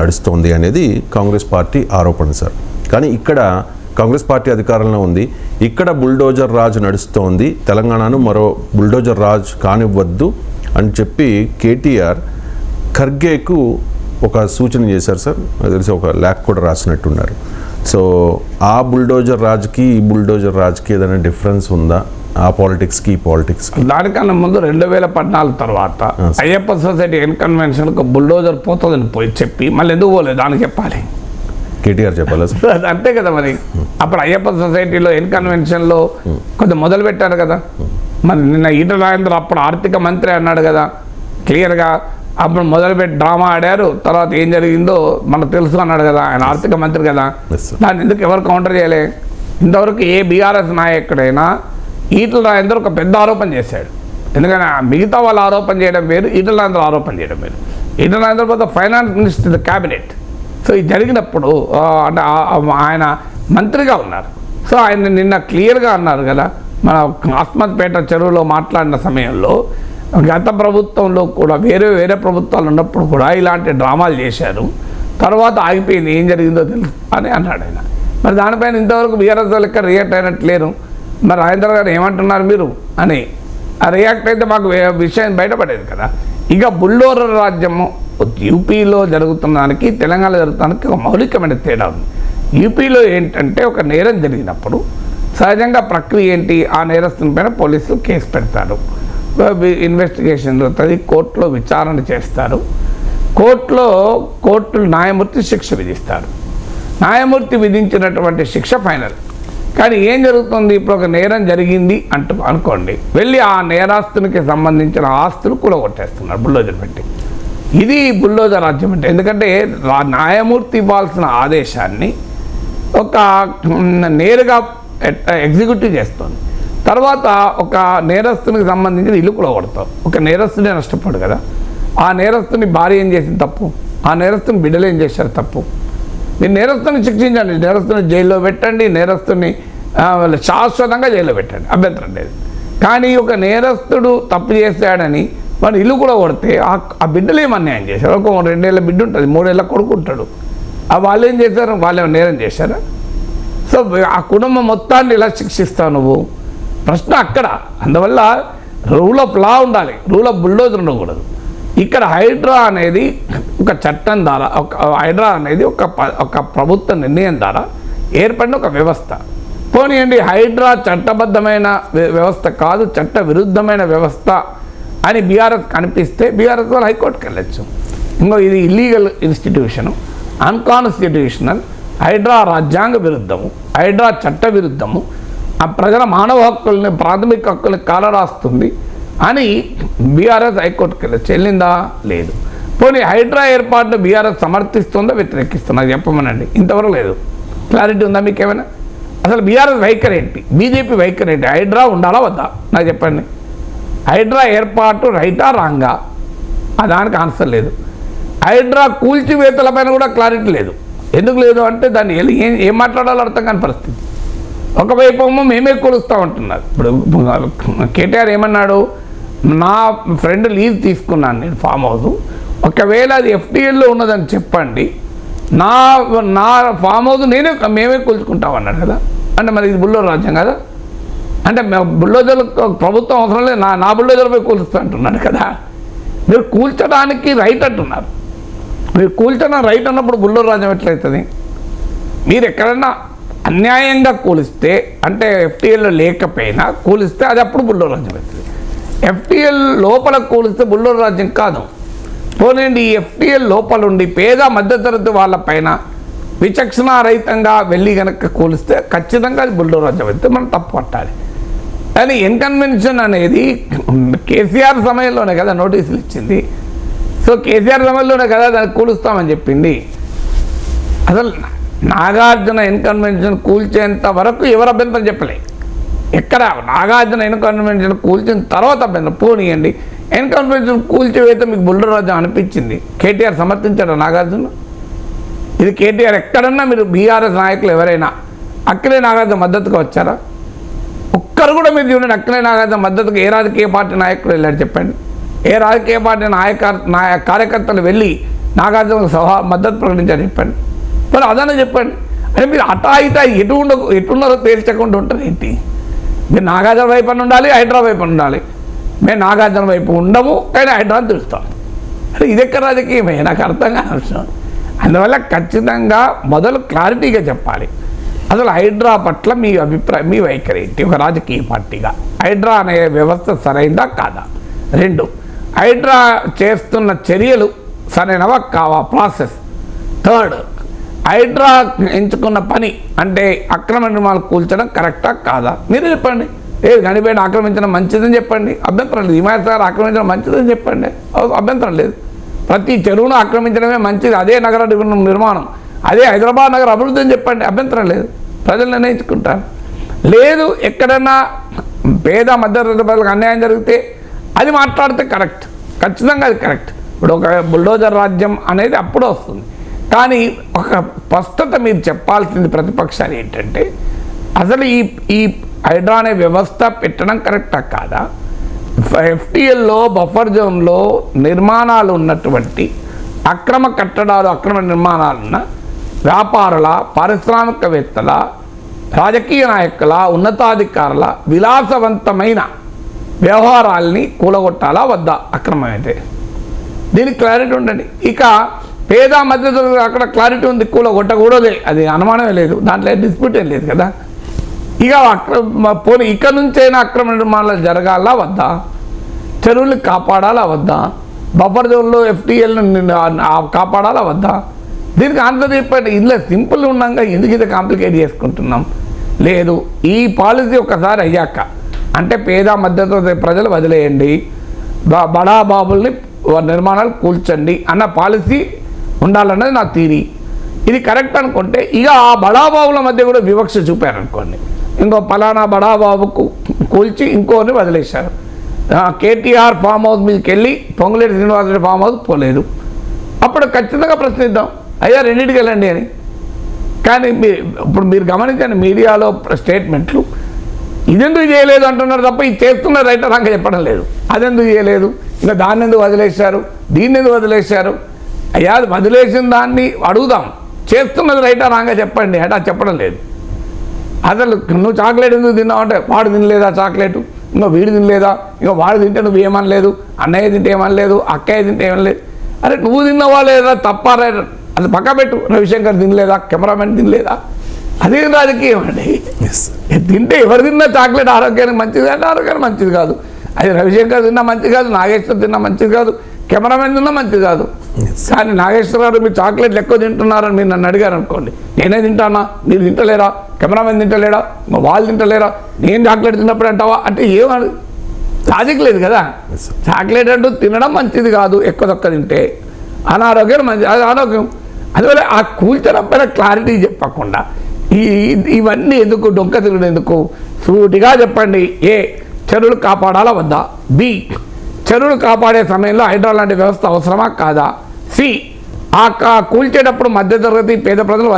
నడుస్తోంది అనేది కాంగ్రెస్ పార్టీ ఆరోపణ సార్. కానీ ఇక్కడ కాంగ్రెస్ పార్టీ అధికారంలో ఉంది, ఇక్కడ బుల్డోజర్ రాజ్ నడుస్తోంది, తెలంగాణను మరో బుల్డోజర్ రాజ్ కానివ్వద్దు అని చెప్పి కేటీఆర్ ఖర్గేకు ఒక సూచన చేశారు సార్. నాకు తెలిసి ఒక లేఖ కూడా రాసినట్టున్నారు. సో ఆ బుల్డోజర్ రాజ్కి ఈ బుల్డోజర్ రాజ్కి ఏదైనా డిఫరెన్స్ ఉందా? ఆ పాలిటిక్స్కి ఈ పాలిటిక్స్కి? దానికన్నా ముందు 2014 తర్వాత అయ్యప్ప సొసైటీ ఇన్కన్వెన్షన్కి బుల్డోజర్ పోతుందని పోయి చెప్పి మళ్ళీ ఎందుకు పోలేదు దానికి చెప్పాలి, కేటీఆర్ చెప్పాలి సార్. అంతే కదా. మరి అప్పుడు అయ్యప్ప సొసైటీలో ఇన్కన్వెన్షన్లో కొంచెం మొదలు పెట్టారు కదా. మరి నిన్న ఈటల రాజేందర్ అప్పుడు ఆర్థిక మంత్రి అన్నాడు కదా క్లియర్గా, అప్పుడు మొదలుపెట్టి డ్రామా ఆడారు. తర్వాత ఏం జరిగిందో మనకు తెలుసు అన్నాడు కదా, ఆయన ఆర్థిక మంత్రి కదా. Yes, sir. దాన్ని ఎందుకు ఎవరు కౌంటర్ చేయలే? ఇంతవరకు ఏ బీఆర్ఎస్ నాయకుడైనా ఈటల రాజేందర్ ఒక పెద్ద ఆరోపణ చేశాడు. ఎందుకంటే మిగతా వాళ్ళు ఆరోపణ చేయడం వేరు, ఈటల రాజేందర్ ఆరోపణ చేయడం వేరు. ఈటల రాజేందర్ పోతే finance minister the cabinet. So ఇది జరిగినప్పుడు అంటే ఆయన మంత్రిగా ఉన్నారు. సో ఆయన నిన్న క్లియర్గా అన్నారు కదా, మన ఆస్మత్పేట చెరువులో మాట్లాడిన సమయంలో గత ప్రభుత్వంలో కూడా వేరే ప్రభుత్వాలు ఉన్నప్పుడు కూడా ఇలాంటి డ్రామాలు చేశారు, తర్వాత ఆగిపోయింది, ఏం జరిగిందో తెలుసు అని అన్నాడు ఆయన. మరి దానిపైన ఇంతవరకు బీఆర్ఎస్ లెక్క రియాక్ట్ అయినట్లేరు. మరి రాజేంద్ర గారు ఏమంటున్నారు మీరు అని రియాక్ట్ అయితే మాకు విషయం బయటపడేది కదా. ఇక బుల్డోజర్ రాజ్యము యూపీలో జరుగుతున్న దానికి తెలంగాణలో జరుగుతున్న ఒక మౌలికమైన తేడా ఉంది. యూపీలో ఏంటంటే ఒక నేరం జరిగినప్పుడు సహజంగా ప్రక్రియ ఏంటి, ఆ నేరస్తుని పైన పోలీసులు కేసు పెడతారు, ఇన్వెస్టిగేషన్ జరుగుతుంది, కోర్టులో విచారణ చేస్తారు, కోర్టులు న్యాయమూర్తి శిక్ష విధిస్తారు. న్యాయమూర్తి విధించినటువంటి శిక్ష ఫైనల్. కానీ ఏం జరుగుతుంది, ఇప్పుడు ఒక నేరం జరిగింది అనుకోండి, వెళ్ళి ఆ నేరాస్తునికి సంబంధించిన ఆస్తులు కూలగొట్టేస్తున్నారు బుల్డోజర్ పెట్టి. ఇది బుల్డోజర్ రాజ్యం అంటే. ఎందుకంటే న్యాయమూర్తి ఇవ్వాల్సిన ఆదేశాన్ని ఒక నేరుగా ఎగ్జిక్యూటివ్ చేస్తుంది. తర్వాత ఒక నేరస్తునికి సంబంధించిన ఇల్లు కూలగొడతావు. ఒక నేరస్తుడే నష్టపోడు కదా. ఆ నేరస్తుని భార్య ఏం చేసింది తప్పు, ఆ నేరస్తుని బిడ్డలు ఏం చేశారు తప్పు. మీరు నేరస్తుని శిక్షించండి, నేరస్తుని జైల్లో పెట్టండి, నేరస్తుని శాశ్వతంగా జైల్లో పెట్టండి, అభ్యంతరం లేదు. కానీ ఒక నేరస్తుడు తప్పు చేశాడని వాడు ఇల్లు కూడా కొడితే ఆ బిడ్డలు ఏం అన్యాయం చేశారు. ఒక 2 ఏళ్ళ బిడ్డ ఉంటుంది, 3 ఏళ్ళ కొడుకు ఉంటాడు. వాళ్ళు ఏం చేశారు, వాళ్ళు ఏమైనా నేరం చేశారా? సో ఆ కుటుంబం మొత్తాన్ని ఇలా శిక్షిస్తావు నువ్వు? ప్రశ్న అక్కడ. అందువల్ల రూల్ ఆఫ్ లా ఉండాలి, రూల్ ఆఫ్ బుల్డోజర్ ఉండకూడదు. ఇక్కడ హైడ్రా అనేది ఒక చట్టం ద్వారా, హైడ్రా అనేది ఒక ప్రభుత్వ నిర్ణయం ద్వారా ఏర్పడిన ఒక వ్యవస్థ. పోనీయండి, హైడ్రా చట్టబద్ధమైన వ్యవస్థ కాదు, చట్ట విరుద్ధమైన వ్యవస్థ అని బీఆర్ఎస్ కనిపిస్తే బీఆర్ఎస్ వాళ్ళు హైకోర్టుకి వెళ్ళచ్చు. ఇంకో ఇది ఇల్లీగల్ ఇన్స్టిట్యూషను, అన్కాన్స్టిట్యూషనల్, హైడ్రా రాజ్యాంగ విరుద్ధము, హైడ్రా చట్ట విరుద్ధము, ఆ ప్రజల మానవ హక్కుల్ని, ప్రాథమిక హక్కుల్ని కాలరాస్తుంది అని బీఆర్ఎస్ హైకోర్టుకి వెళ్ళచ్చు. వెళ్ళిందా? లేదు. పోనీ హైడ్రా ఏర్పాటును బీఆర్ఎస్ సమర్థిస్తుందో వ్యతిరేకిస్తుందో నాకు చెప్పమనండి. ఇంతవరకు లేదు. క్లారిటీ ఉందా మీకు ఏమైనా? అసలు బీఆర్ఎస్ వైఖరి ఏంటి, బీజేపీ వైఖరి ఏంటి? హైడ్రా ఉండాలా వద్దా నాకు చెప్పండి. హైడ్రా ఏర్పాటు రైటా రాంగా? దానికి ఆన్సర్ లేదు. హైడ్రా కూల్చివేతలపైన కూడా క్లారిటీ లేదు. ఎందుకు లేదు అంటే దాన్ని ఏం మాట్లాడాలో అర్థం కాని పరిస్థితి. ఒకవైపు మేమే కూలుస్తూ ఉంటున్నారు. ఇప్పుడు కేటీఆర్ ఏమన్నాడు, నా ఫ్రెండ్ లీజ్ తీసుకున్నాను నేను ఫామ్ హౌస్, ఒకవేళ అది ఎఫ్టీఎల్లో ఉన్నదని చెప్పండి, నా ఫామ్ హౌస్ మేమే కూల్చుకుంటామన్నాడు కదా. అంటే మరి ఇది బుల్డోజర్ రాజ్యం కదా. అంటే బుల్డోజర్ ప్రభుత్వం అవసరం లేదు, నా బుల్డోజర్పై కూలుస్తా అంటున్నాడు కదా. మీరు కూల్చడానికి రైట్ అంటున్నారు. మీరు కూల్చడం రైట్ అన్నప్పుడు బుల్డోజర్ రాజ్యం ఎట్లయితుంది? మీరు ఎక్కడన్నా అన్యాయంగా కూలిస్తే, అంటే ఎఫ్టీఎల్లో లేకపోయినా కూలిస్తే అది అప్పుడు బుల్డోజర్ రాజ్యం అవుతుంది. ఎఫ్టీఎల్ లోపల కూలిస్తే బుల్డోజర్ రాజ్యం కాదు. పోనండి, ఈ ఎఫ్టీఎల్ లోపల ఉండి పేద మధ్యతరగతి వాళ్ళపైన విచక్షణారహితంగా వెళ్ళి కనుక కూలిస్తే ఖచ్చితంగా అది బుల్డోజర్ రాజ్యం అయితే మనం తప్పు పట్టాలి. కానీ ఎన్కన్వెన్షన్ అనేది కేసీఆర్ సమయంలోనే కదా నోటీసులు ఇచ్చింది. సో కేసీఆర్ సమయంలోనే కదా దాన్ని కూలుస్తామని చెప్పింది. అసలు నాగార్జున ఎన్కన్వెన్షన్ కూల్చేంత వరకు ఎవరు అభ్యంతరం చెప్పలే. ఎక్కడ నాగార్జున ఎన్కన్వెన్షన్ కూల్చిన తర్వాత అభ్యంతరం పోనీయండి. ఎన్కన్వెన్షన్ కూల్చివేస్తే మీకు బుల్డోజర్ రాజ్యం అనిపించింది, కేటీఆర్ సమర్థించారా నాగార్జున? ఇది కేటీఆర్ ఎక్కడన్నా మీరు బీఆర్ఎస్ నాయకులు ఎవరైనా అక్కడే నాగార్జున మద్దతుగా వచ్చారా? ఒక్కరు కూడా మీరు చూడండి, అక్కడే నాగార్జున మద్దతుగా ఏ రాజకీయ పార్టీ నాయకులు వెళ్ళాడు చెప్పండి. ఏ రాజకీయ పార్టీ కార్యకర్తలు వెళ్ళి నాగార్జున మద్దతు ప్రకటించారు చెప్పండి. మరి అదనే చెప్పండి. అంటే మీరు అటా ఇటా ఎటున్నారో తేల్చకుండా ఉంటారు ఏంటి? మీరు నాగార్జున వైపు అని ఉండాలి, హైడ్రా వైపు అని ఉండాలి. మేము నాగార్జున వైపు ఉండము, కానీ హైడ్రాని తెలుస్తాం. అంటే ఇది ఎక్కడ రాజకీయమే నాకు అర్థం కాని అవసరం. అందువల్ల ఖచ్చితంగా మొదలు క్లారిటీగా చెప్పాలి. అసలు హైడ్రా పట్ల మీ అభిప్రాయం, మీ వైఖరి ఏంటి ఒక రాజకీయ పార్టీగా? హైడ్రా అనే వ్యవస్థ సరైందా కాదా? 2, హైడ్రా చేస్తున్న చర్యలు సరైనవా కావా ప్రాసెస్? 3, హైడ్రా ఎంచుకున్న పని అంటే అక్రమ నిర్మాణాలు కూల్చడం కరెక్టా కాదా? మీరే చెప్పండి. ఏది గనిపేట ఆక్రమించడం మంచిదని చెప్పండి, అభ్యంతరం లేదు. హిమాయత్ సాగర్ ఆక్రమించడం మంచిదని చెప్పండి, అభ్యంతరం లేదు. ప్రతి చెరువును ఆక్రమించడమే మంచిది, అదే నగర నిర్మాణం, అదే హైదరాబాద్ నగర అభివృద్ధి అని చెప్పండి, అభ్యంతరం లేదు, ప్రజలు నిర్ణయించుకుంటారు. లేదు ఎక్కడన్నా పేద మధ్యతరగతి ప్రజలకు అన్యాయం జరిగితే అది మాట్లాడితే కరెక్ట్, ఖచ్చితంగా అది కరెక్ట్. ఇప్పుడు ఒక బుల్డోజర్ రాజ్యం అనేది అప్పుడు వస్తుంది. కానీ ఒక స్పష్టత మీరు చెప్పాల్సింది ప్రతిపక్షాలు ఏంటంటే, అసలు ఈ హైడ్రా అనే వ్యవస్థ పెట్టడం కరెక్టా కాదా? FTLలో బఫర్ జోన్లో నిర్మాణాలు ఉన్నటువంటి అక్రమ కట్టడాలు, అక్రమ నిర్మాణాలున్న వ్యాపారుల, పారిశ్రామికవేత్తల, రాజకీయ నాయకుల, ఉన్నతాధికారుల విలాసవంతమైన వ్యవహారాల్ని కూలగొట్టాలా వద్దా అక్రమమైతే? దీనికి క్లారిటీ ఉండండి. ఇక పేద మధ్యతరగతి అక్కడ క్లారిటీ ఉంది, కూలగొట్టకూడదే, అది అనుమానమే లేదు, దాంట్లో డిస్ప్యూట్ ఏం లేదు కదా. ఇక పోనీ ఇక్కడ నుంచైనా అక్రమ నిర్మాణాలు జరగాలా వద్దా? చెరువులు కాపాడాలా వద్దా? బఫర్ జోన్లో FTLను కాపాడాలా వద్దా? దీనికి ఆన్సర్ చెప్పండి. ఇందులో సింపుల్ ఉండగా ఎందుకు ఇది కాంప్లికేట్ చేసుకుంటున్నాం? లేదు, ఈ పాలసీ ఒకసారి అయ్యాక అంటే పేద మధ్యతరగతి ప్రజలు వదిలేయండి, బడా బాబుల్ని నిర్మాణాలు కూల్చండి అన్న పాలసీ ఉండాలన్నది నా థీరీ. ఇది కరెక్ట్ అనుకుంటే ఇక ఆ బడాబాబుల మధ్య కూడా వివక్ష చూపారనుకోండి, ఇంకో పలానా బడాబాబుకు కూల్చి ఇంకోని వదిలేశారు. KTR ఫామ్ హౌస్ మీదకి వెళ్ళి పొంగులేటి శ్రీనివాసరెడ్డి ఫామ్ హౌస్ పోలేదు, అప్పుడు ఖచ్చితంగా ప్రశ్నిద్దాం, అయ్యా రెండింటికి వెళ్ళండి అని. కానీ ఇప్పుడు మీరు గమనించండి మీడియాలో స్టేట్మెంట్లు, ఇదెందుకు చేయలేదు అంటున్నారు తప్ప ఇది చేస్తున్న రైటర్ రాంగ చెప్పడం లేదు. అదెందుకు చేయలేదు, ఇంకా దాన్ని ఎందుకు వదిలేశారు, దీన్ని ఎందుకు వదిలేశారు? అయ్యా వదిలేసిన దాన్ని అడుగుదాం, చేస్తున్నది రైటర్ రాంగ చెప్పండి అంటే అది చెప్పడం లేదు. అసలు నువ్వు చాక్లెట్ ఎందుకు తిన్నావు అంటే వాడు తినలేదా చాక్లెట్, ఇంకా వీడు తినలేదా, ఇంకా వాడు తింటే నువ్వు ఏమనలేదు, అన్నయ్య తింటే ఏమనలేదు, అక్కయ్య తింటే ఏమనలేదు. అరే నువ్వు తిన్నవా లేదా తప్ప రైటర్ అది పక్క పెట్టు. రవిశంకర్ తినలేదా, కెమెరామెన్ తినలేదా, అదేం రాజకీయం అండి. తింటే ఎవరు తిన్నా చాక్లెట్ ఆరోగ్యానికి మంచిది అంటే ఆరోగ్యానికి మంచిది కాదు. అది రవిశంకర్ తిన్నా మంచిది కాదు, నాగేశ్వర్ తిన్నా మంచిది కాదు, కెమెరామెన్ తిన్నా మంచిది కాదు. కానీ నాగేశ్వర గారు మీరు చాక్లెట్లు ఎక్కువ తింటున్నారని మీరు నన్ను అడిగారు అనుకోండి, నేనే తింటానా, మీరు తింటలేరా, కెమెరామెన్ తింటలేడా, వాళ్ళు తింటలేరా, నేను చాక్లెట్ తిన్నప్పుడు అంటావా అంటే ఏమని లాజిక్ లేదు కదా. చాక్లెట్ అంటూ తినడం మంచిది కాదు, ఎక్కువ తక్కువ తింటే అనారోగ్యం మంచిది, అది ఆరోగ్యం. అందువల్ల ఆ కూల్చడం పైన క్లారిటీ చెప్పకుండా ఇవన్నీ ఎందుకు, డొంక తిరగడం ఎందుకు, సూటిగా చెప్పండి. ఏ చెరువులు కాపాడాలా వద్దా? బి చెరువులు కాపాడే సమయంలో హైడ్రా లాంటి వ్యవస్థ అవసరమా కాదా? సి కూల్చేటప్పుడు మధ్యతరగతి పేద ప్రజలు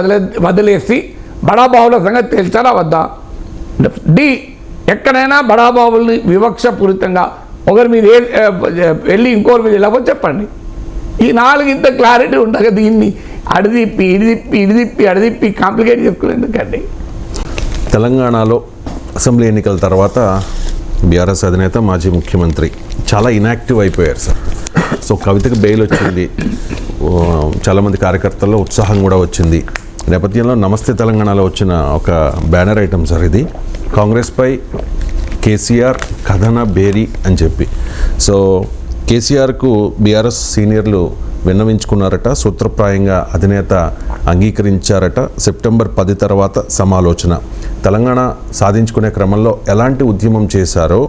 వదిలేసి బడాబాబుల సంగతి తేల్చారా వద్దా? డి ఎక్కడైనా బడాబాబుల్ని వివక్షపూరితంగా ఒకరి మీద వెళ్ళి ఇంకోరి మీద వెళ్ళవో చెప్పండి. ఈ నాలుగు ఇంత క్లారిటీ ఉండగా దీన్ని అడిదిప్పి అడిదిప్పి కాంప్లికేట్ చేసుకుని ఎందుకండి? తెలంగాణలో అసెంబ్లీ ఎన్నికల తర్వాత బీఆర్ఎస్ అధినేత మాజీ ముఖ్యమంత్రి చాలా ఇన్యాక్టివ్ అయిపోయారు సార్. సో కవితకు బెయిల్ వచ్చింది, చాలామంది కార్యకర్తల్లో ఉత్సాహం కూడా వచ్చింది. నేపథ్యంలో నమస్తే తెలంగాణలో వచ్చిన ఒక బ్యానర్ ఐటమ్ సార్ ఇది, కాంగ్రెస్పై కేసీఆర్ కథన బేరీ అని చెప్పి. సో కేసీఆర్కు బీఆర్ఎస్ సీనియర్లు విన్నవించుకున్నారట, సూత్రప్రాయంగా అధినేత అంగీకరించారట. సెప్టెంబర్ 10 తర్వాత సమాలోచన. తెలంగాణ సాధించుకునే క్రమంలో ఎలాంటి ఉద్యమం చేశారో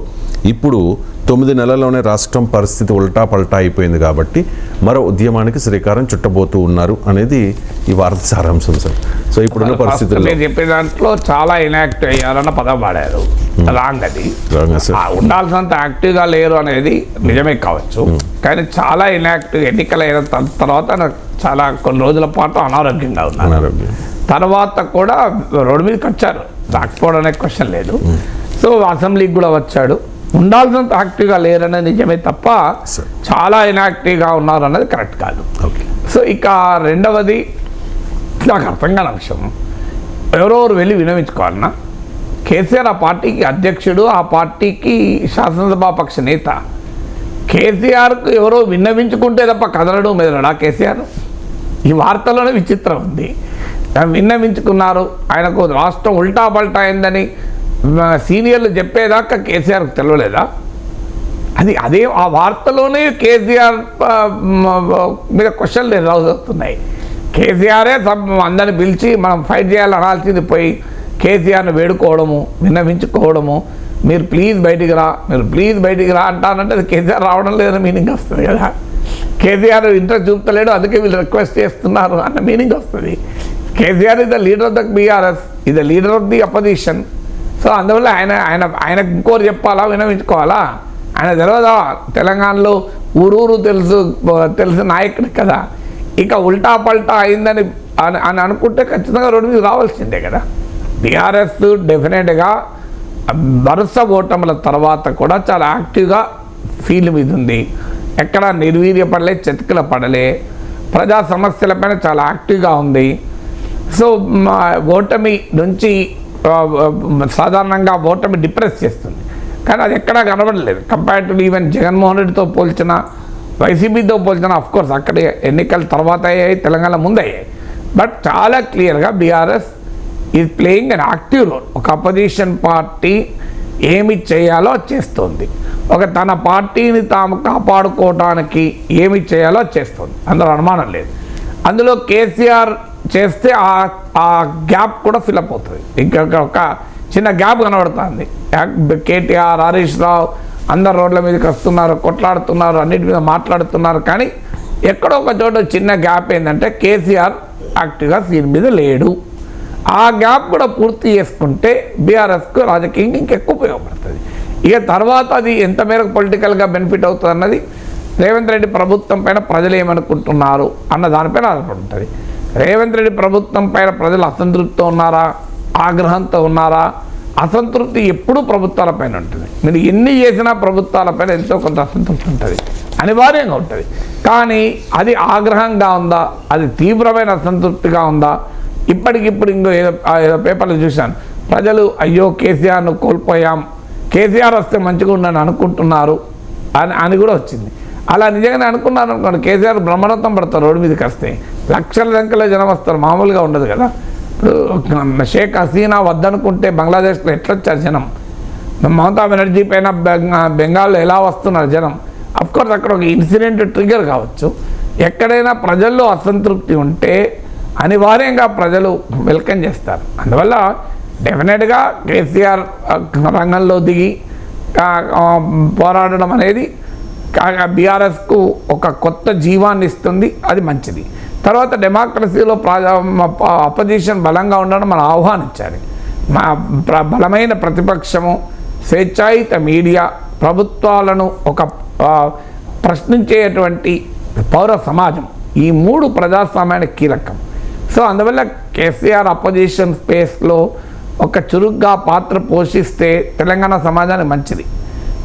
ఇప్పుడు 9 నెలల్లోనే రాష్ట్రం పరిస్థితి ఉల్టా పల్టా అయిపోయింది కాబట్టి మరో ఉద్యమానికి శ్రీకారం చుట్టబోతూ ఉన్నారు అనేది ఈ వార్త సారాంశం సార్. సో ఇప్పుడున్న పరిస్థితుల్లో చెప్పే దాంట్లో చాలా ఇన్యాక్టివ్ అయ్యారన్న పదం వాడారు, రాంగ్. అది ఉండాల్సినంత యాక్టివ్గా లేరు అనేది నిజమే కావచ్చు, కానీ చాలా ఇన్యాక్టివ్. ఎన్నికలైన తర్వాత చాలా కొన్ని రోజుల పాటు అనారోగ్యంగా ఉన్నారు. తర్వాత కూడా రోడ్డు మీదకి వచ్చారు, రాకపోవడం అనే క్వశ్చన్ లేదు. సో అసెంబ్లీకి కూడా వచ్చాడు. ఉండాల్సినంత యాక్టివ్గా లేరనేది నిజమే తప్ప చాలా ఇన్యాక్టివ్గా ఉన్నారు అన్నది కరెక్ట్ కాదు. సో ఇక రెండవది నాకు అర్థం కాని అంశం, ఎవరెవరు వెళ్ళి వినవించుకోవాలన్నా, కేసీఆర్ ఆ పార్టీకి అధ్యక్షుడు, ఆ పార్టీకి శాసనసభాపక్ష నేత. కేసీఆర్కు ఎవరో విన్నవించుకుంటే తప్ప కదలడం మెదలడా కేసీఆర్? ఈ వార్తలోనే విచిత్రం ఉంది. విన్నవించుకున్నారు, ఆయనకు రాష్ట్రం ఉల్టా పల్టా అయిందని సీనియర్లు చెప్పేదాకా కేసీఆర్కి తెలియలేదా? అదే ఆ వార్తలోనే కేసీఆర్ మీద క్వశ్చన్లు ఎదురవుతున్నాయి. కేసీఆరే అందరిని పిలిచి మనం ఫైట్ చేయాలని అనాల్సింది పోయి కేసీఆర్ని వేడుకోవడము, విన్నవించుకోవడము, మీరు ప్లీజ్ బయటికి రా, మీరు ప్లీజ్ బయటికి రా అంటానంటే అది కేసీఆర్ రావడం లేదని మీనింగ్ వస్తుంది కదా. కేసీఆర్ ఇంట్రెస్ట్ చూపుతలేడు, అందుకే వీళ్ళు రిక్వెస్ట్ చేస్తున్నారు అన్న మీనింగ్ వస్తుంది. KCR is the leader of the BRS, is the leader of the opposition. So అందువల్ల ఆయనకు ఇంకోరు చెప్పాలా, వినమించుకోవాలా? ఆయన తెలియదా తెలంగాణలో ఊరూరు తెలుసు నాయకుడు కదా. ఇక ఉల్టా పల్టా అయిందని అని అనుకుంటే ఖచ్చితంగా రోడ్డు మీద రావాల్సిందే కదా. బీఆర్ఎస్ డెఫినెట్గా వరుస ఓటముల తర్వాత కూడా చాలా యాక్టివ్గా ఫీల్డ్ మీద ఉంది. ఎక్కడ నిర్వీర్యపడలే, చతికిల పడలే, ప్రజా సమస్యలపైన చాలా యాక్టివ్గా ఉంది. సో ఓటమి నుంచి సాధారణంగా ఓటమి డిప్రెస్ చేస్తుంది, కానీ అది ఎక్కడా కనబడలేదు. కంపేర్టివ్లీ ఈవెన్ జగన్మోహన్ రెడ్డితో పోల్చిన, వైసీపీతో పోల్చిన, అఫ్కోర్స్ అక్కడ ఎన్నికల తర్వాత అయ్యాయి, తెలంగాణ ముందు అయ్యాయి. బట్ చాలా క్లియర్గా BRS is playing an active role. ఒక అపోజిషన్ పార్టీ ఏమి చేయాలో చేస్తుంది, ఒక తన పార్టీని తాము కాపాడుకోవడానికి ఏమి చేయాలో చేస్తుంది, అందులో అనుమానం లేదు. అందులో కేసీఆర్ చేస్తే ఆ గ్యాప్ కూడా ఫిలప్ అవుతుంది. ఇంకా ఒక చిన్న గ్యాప్ కనబడుతుంది. కేటీఆర్, హరీష్ రావు అందరు రోడ్ల మీదకి వస్తున్నారు, కొట్లాడుతున్నారు, అన్నిటి మీద మాట్లాడుతున్నారు, కానీ ఎక్కడో ఒక చోట చిన్న గ్యాప్ ఏంటంటే కేసీఆర్ యాక్టివ్గా సీన్ మీద లేడు. ఆ గ్యాప్ కూడా పూర్తి చేసుకుంటే బీఆర్ఎస్కు రాజకీయంగా ఇంకెక్కువ ఉపయోగపడుతుంది. ఇక తర్వాత అది ఎంత మేరకు పొలిటికల్గా బెనిఫిట్ అవుతుంది అన్నది రేవంత్ రెడ్డి ప్రభుత్వం పైన ప్రజలు ఏమనుకుంటున్నారు అన్న దానిపైన ఆధారపడి ఉంటుంది. రేవంత్ రెడ్డి ప్రభుత్వం పైన ప్రజలు అసంతృప్తితో ఉన్నారా, ఆగ్రహంతో ఉన్నారా? అసంతృప్తి ఎప్పుడూ ప్రభుత్వాలపైన ఉంటుంది. మీరు ఎన్ని చేసినా ప్రభుత్వాలపైన ఎంతో కొంత అసంతృప్తి ఉంటుంది, అనివార్యంగా ఉంటుంది. కానీ అది ఆగ్రహంగా ఉందా, అది తీవ్రమైన అసంతృప్తిగా ఉందా? ఇప్పటికిప్పుడు ఏదో పేపర్లు చూశాను, ప్రజలు అయ్యో కేసీఆర్ను కోల్పోయాం, కేసీఆర్ వస్తే మంచిగా ఉందని అనుకుంటున్నారు అని కూడా వచ్చింది. అలా నిజంగానే అనుకున్నారు అనుకోండి, కేసీఆర్ బ్రహ్మరథం పడతారు రోడ్డు మీదకి వస్తే, లక్షల సంఖ్యలో జనం వస్తారు, మామూలుగా ఉండదు కదా. ఇప్పుడు షేక్ హసీనా వద్దనుకుంటే బంగ్లాదేశ్లో ఎట్లా వచ్చారు జనం, మమతా బెనర్జీ పైన బెంగాల్లో ఎలా వస్తున్నారు జనం. అఫ్కోర్స్ అక్కడ ఒక ఇన్సిడెంట్ ట్రిగర్ కావచ్చు. ఎక్కడైనా ప్రజల్లో అసంతృప్తి ఉంటే అనివార్యంగా ప్రజలు వెల్కమ్ చేస్తారు. అందువల్ల డెఫినెట్గా కేసీఆర్ రంగంలో దిగి పోరాడడం అనేది బీఆర్ఎస్కు ఒక కొత్త జీవాన్ని ఇస్తుంది, అది మంచిది. తర్వాత డెమోక్రసీలో అపోజిషన్ బలంగా ఉండడం మనం ఆహ్వానించాలి. బలమైన ప్రతిపక్షము, స్వేచ్ఛాయుత మీడియా, ప్రభుత్వాలను ఒక ప్రశ్నించేటువంటి పౌర సమాజం, ఈ మూడు ప్రజాస్వామ్యానికి కీలకం. సో అందువల్ల కేసీఆర్ అపోజిషన్ స్పేస్లో ఒక చురుగ్గా పాత్ర పోషిస్తే తెలంగాణ సమాజానికి మంచిది,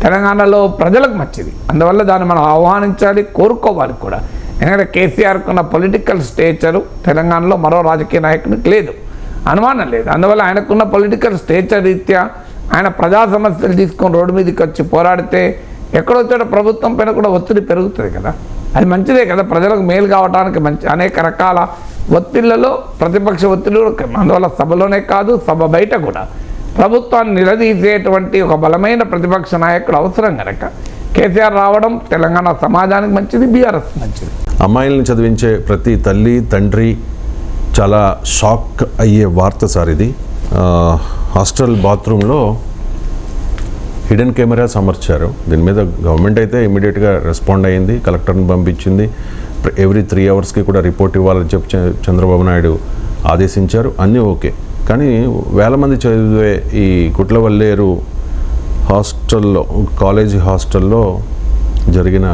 తెలంగాణలో ప్రజలకు మంచిది. అందువల్ల దాన్ని మనం ఆహ్వానించాలి, కోరుకోవాలి కూడా. ఎందుకంటే కేసీఆర్కు ఉన్న పొలిటికల్ స్టేచరు తెలంగాణలో మరో రాజకీయ నాయకుడికి లేదు, అనుమానం లేదు. అందువల్ల ఆయనకున్న పొలిటికల్ స్టేచర్ రీత్యా ఆయన ప్రజా సమస్యలు తీసుకొని రోడ్డు మీదకి వచ్చి పోరాడితే ఎక్కడొచ్చాడో ప్రభుత్వం పైన కూడా ఒత్తిడి పెరుగుతుంది కదా, అది మంచిదే కదా, ప్రజలకు మేలు కావడానికి మంచి అనేక రకాల ఒత్తిళ్లలో ప్రతిపక్ష ఒత్తిడి. అందువల్ల సభలోనే కాదు, సభ బయట కూడా ప్రభుత్వాన్ని నిలదీసేటువంటి ఒక బలమైన ప్రతిపక్ష నాయకుడు అవసరం కనుక కేసీఆర్ రావడం తెలంగాణ సమాజానికి మంచిది, బీఆర్ఎస్ మంచిది. అమ్మాయిలను చదివించే ప్రతి తల్లి తండ్రి చాలా షాక్ అయ్యే వార్త సార్ ఇది. హాస్టల్ బాత్రూంలో హిడెన్ కెమెరాస్ అమర్చారు. దీని మీద గవర్నమెంట్ అయితే ఇమీడియట్గా రెస్పాండ్ అయ్యింది, కలెక్టర్ని పంపించింది. ఎవ్రీ 3 అవర్స్కి కూడా రిపోర్ట్ ఇవ్వాలని చెప్పి చంద్రబాబు నాయుడు ఆదేశించారు. అన్నీ ఓకే, కానీ వేల మంది చదివే ఈ కుట్లవల్లేరు హాస్టల్లో, కాలేజీ హాస్టల్లో జరిగిన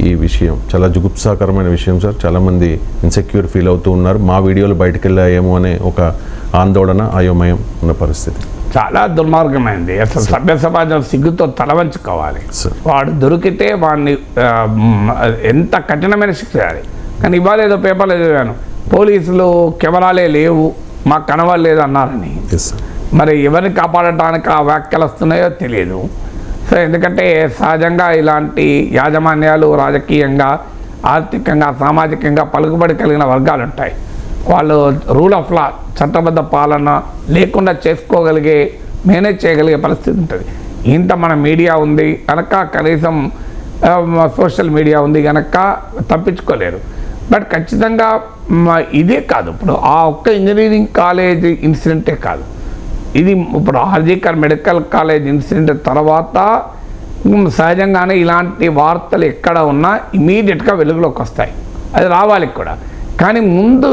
ఈ విషయం చాలా జుగుప్సాకరమైన విషయం సార్. చాలామంది ఇన్సెక్యూర్ ఫీల్ అవుతూ ఉన్నారు. మా వీడియోలు బయటకు వెళ్ళాయేమో అనే ఒక ఆందోళన, అయోమయం ఉన్న పరిస్థితి. చాలా దుర్మార్గమైంది. అసలు సభ్య సమాజం సిగ్గుతో తలవంచుకోవాలి. వాడు దొరికితే వాడిని ఎంత కఠినమైన శిక్ష చేయాలి. కానీ ఇవాళ ఏదో పేపర్లో చదివాను, పోలీసులు కెమెరాలే లేవు, మాకు కనవలేదు అన్నారని. మరి ఎవరిని కాపాడటానికి ఆ వ్యాఖ్యలు వస్తున్నాయో తెలియదు. సో ఎందుకంటే సహజంగా ఇలాంటి యాజమాన్యాలు రాజకీయంగా, ఆర్థికంగా, సామాజికంగా పలుకుబడి కలిగిన వర్గాలు ఉంటాయి. వాళ్ళు రూల్ ఆఫ్ లా, చట్టబద్ధ పాలన లేకుండా మేనేజ్ చేయగలిగే పరిస్థితి ఉంటుంది. ఇంత మన మీడియా ఉంది కనుక, కనీసం సోషల్ మీడియా ఉంది కనుక తప్పించుకోలేరు. బట్ ఖచ్చితంగా ఇదే కాదు, ఇప్పుడు ఆ ఒక్క ఇంజనీరింగ్ కాలేజ్ ఇన్సిడెంటే కాదు, ఇది ఇప్పుడు ఆర్జీకర్ మెడికల్ కాలేజ్ ఇన్సిడెంట్ తర్వాత సహజంగానే ఇలాంటి వార్తలు ఎక్కడ ఉన్నా ఇమీడియట్గా వెలుగులోకి వస్తాయి, అది రావాలి కూడా. కానీ ముందు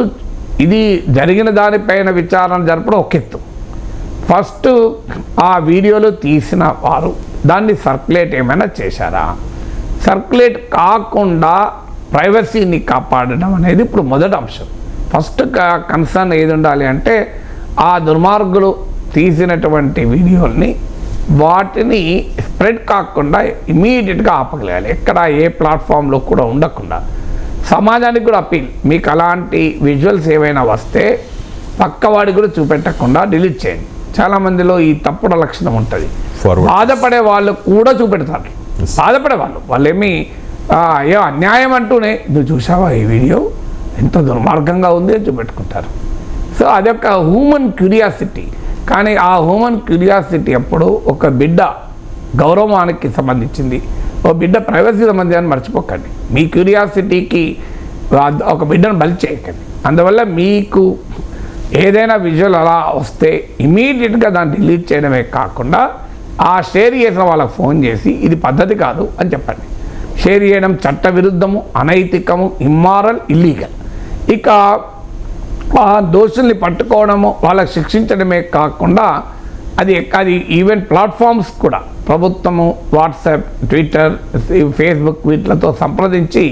ఇది జరిగిన దానిపైన విచారణ జరపడం ఒక ఎత్తు. ఫస్ట్ ఆ వీడియోలు తీసిన వారు దాన్ని సర్క్యులేట్ ఏమైనా చేశారా, సర్క్యులేట్ కాకుండా ప్రైవసీని కాపాడడం అనేది ఇప్పుడు మొదటి అంశం. ఫస్ట్ కన్సర్న్ ఏది ఉండాలి అంటే ఆ దుర్మార్గులు తీసినటువంటి వీడియోల్ని వాటిని స్ప్రెడ్ కాకుండా ఇమీడియట్గా ఆపగలగాలి, ఎక్కడ ఏ ప్లాట్ఫామ్లో కూడా ఉండకుండా. సమాజానికి కూడా అప్పీల్, మీకు అలాంటి విజువల్స్ ఏమైనా వస్తే పక్కవాడికి కూడా చూపెట్టకుండా డిలీట్ చేయండి. చాలామందిలో ఈ తప్పుడు లక్షణం ఉంటుంది. బాధపడే వాళ్ళు కూడా చూపెడతారు, బాధపడే వాళ్ళు ఏమి ఏ అన్యాయం అంటూనే నువ్వు చూసావా ఈ వీడియో ఎంత దుర్మార్గంగా ఉంది అని చూపెట్టుకుంటారు. సో అదొక హ్యూమన్ క్యూరియాసిటీ. కానీ ఆ హ్యూమన్ క్యూరియాసిటీ అప్పుడు ఒక బిడ్డ గౌరవానికి సంబంధించింది, ఓ బిడ్డ ప్రైవసీ సంబంధించి మర్చిపోకండి. మీ క్యూరియాసిటీకి ఒక బిడ్డను బలి చేయకండి. అందువల్ల మీకు ఏదైనా విజువల్ అలా వస్తే ఇమీడియట్గా దాన్ని డిలీట్ చేయడమే కాకుండా ఆ షేర్ చేసిన వాళ్ళకి ఫోన్ చేసి ఇది పద్ధతి కాదు అని చెప్పండి. షేర్ చేయడం చట్ట విరుద్ధము, అనైతికము, ఇమ్మారల్, ఇల్లీగల్. ఇక ఆ దోషుల్ని పట్టుకోవడము, వాళ్ళకి శిక్షించడమే కాకుండా అది ఈవెన్ ప్లాట్ఫామ్స్ కూడా ప్రభుత్వము వాట్సాప్, ట్విట్టర్, ఫేస్బుక్ వీటిలతో సంప్రదించి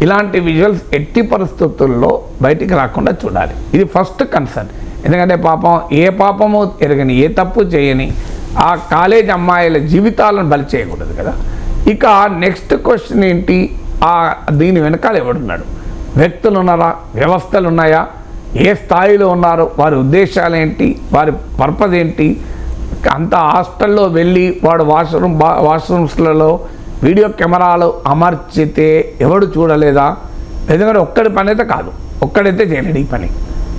ఇలాంటి విజువల్స్ ఎట్టి పరిస్థితుల్లో బయటికి రాకుండా చూడాలి. ఇది ఫస్ట్ కన్సర్న్. ఎందుకంటే పాపం ఏ పాపము ఎరగని, ఏ తప్పు చేయని ఆ కాలేజ్ అమ్మాయిల జీవితాలను బలి చేయకూడదు కదా. ఇక నెక్స్ట్ క్వశ్చన్ ఏంటి, దీని వెనకాల ఎవడున్నాడు? వ్యక్తులు ఉన్నారా, వ్యవస్థలు ఉన్నాయా, ఏ స్థాయిలో ఉన్నారు, వారి ఉద్దేశాలు ఏంటి, వారి పర్పస్ ఏంటి? అంత హాస్టల్లో వెళ్ళి వాడు వాష్రూమ్స్లలో వీడియో కెమెరాలు అమర్చితే ఎవడు చూడలేదా? ఎందుకంటే ఒక్కడి పని అయితే కాదు, ఒక్కడైతే చేయలేడు ఈ పని.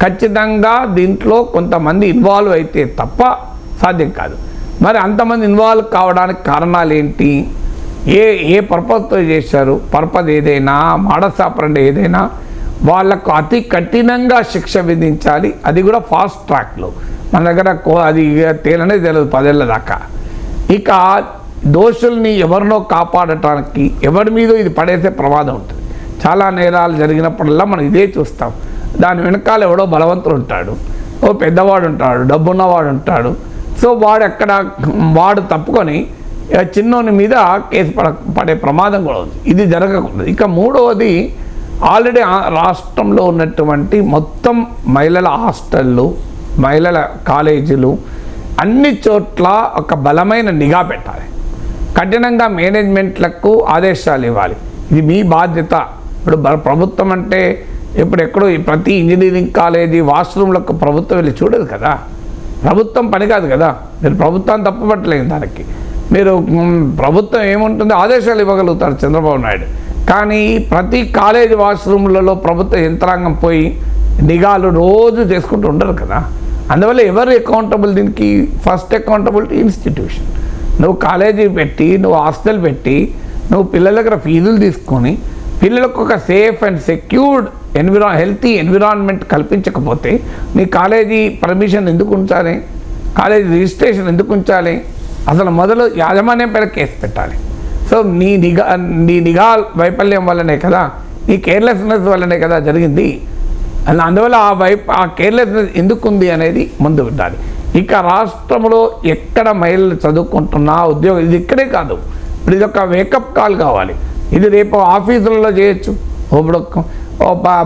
ఖచ్చితంగా దీంట్లో కొంతమంది ఇన్వాల్వ్ అయితే తప్ప సాధ్యం కాదు. మరి అంతమంది ఇన్వాల్వ్ కావడానికి కారణాలు ఏంటి, ఏ పర్పస్తో చేశారు? పర్పస్ ఏదైనా, మోడస్ ఆపరెండి ఏదైనా వాళ్ళకు అతి కఠినంగా శిక్ష విధించాలి. అది కూడా ఫాస్ట్ ట్రాక్లో. మన దగ్గర అది తేలనే తెలియదు 10 ఏళ్ళ దాకా. ఇక దోషుల్ని ఎవరినో కాపాడటానికి ఎవరి మీద ఇది పడేసే ప్రమాదం ఉంటుంది. చాలా నేరాలు జరిగినప్పుడల్లా మనం ఇదే చూస్తాం. దాని వెనకాల ఎవడో బలవంతుడు ఉంటాడు, ఓ పెద్దవాడు ఉంటాడు, డబ్బున్నవాడు ఉంటాడు. సో వాడు తప్పుకొని చిన్నోని మీద కేసు పడే ప్రమాదం కూడా ఉంది. ఇది జరగకూడదు. ఇక మూడవది, ఆల్రెడీ రాష్ట్రంలో ఉన్నటువంటి మొత్తం మహిళల హాస్టళ్ళు, మహిళల కాలేజీలు అన్ని చోట్ల ఒక బలమైన నిఘా పెట్టాలి. కఠినంగా మేనేజ్మెంట్లకు ఆదేశాలు ఇవ్వాలి. ఇది మీ బాధ్యత. ఇప్పుడు ప్రభుత్వం అంటే ఎక్కడో ప్రతి ఇంజనీరింగ్ కాలేజీ వాష్రూమ్లకు ప్రభుత్వం వెళ్ళి చూడదు కదా. ప్రభుత్వం పని కాదు కదా. మీరు ప్రభుత్వాన్ని తప్పుపట్టలేదు దానికి. మీరు ప్రభుత్వం ఏముంటుంది, ఆదేశాలు ఇవ్వగలుగుతారు చంద్రబాబు నాయుడు. కానీ ప్రతి కాలేజీ వాష్రూమ్లలో ప్రభుత్వ యంత్రాంగం పోయి నిఘాలు రోజు చేసుకుంటూ ఉండరు కదా. అందువల్ల ఎవరు అకౌంటబుల్ దీనికి? First accountability institution. నువ్వు కాలేజీ పెట్టి, నువ్వు హాస్టల్ పెట్టి, నువ్వు పిల్లల దగ్గర ఫీజులు తీసుకొని పిల్లలకు ఒక safe and secured healthy environment కల్పించకపోతే నీ కాలేజీ పర్మిషన్ ఎందుకు ఉంచాలి, కాలేజీ రిజిస్ట్రేషన్ ఎందుకు ఉంచాలి? అసలు మొదలు యాజమాన్యం పైన కేసు పెట్టాలి. సో నీ నిఘా వైఫల్యం వల్లనే కదా, నీ కేర్లెస్నెస్ వల్లనే కదా జరిగింది. అందువల్ల ఆ కేర్లెస్నెస్ ఎందుకు ఉంది అనేది ముందు ఉండాలి. ఇక రాష్ట్రంలో ఎక్కడ మహిళలు చదువుకుంటున్నా ఉద్యోగం, ఇది ఇక్కడే కాదు, ఇప్పుడు ఇది ఒక వేకప్ కాల్ కావాలి. ఇది రేపు ఆఫీసులలో చేయొచ్చు. ఇప్పుడు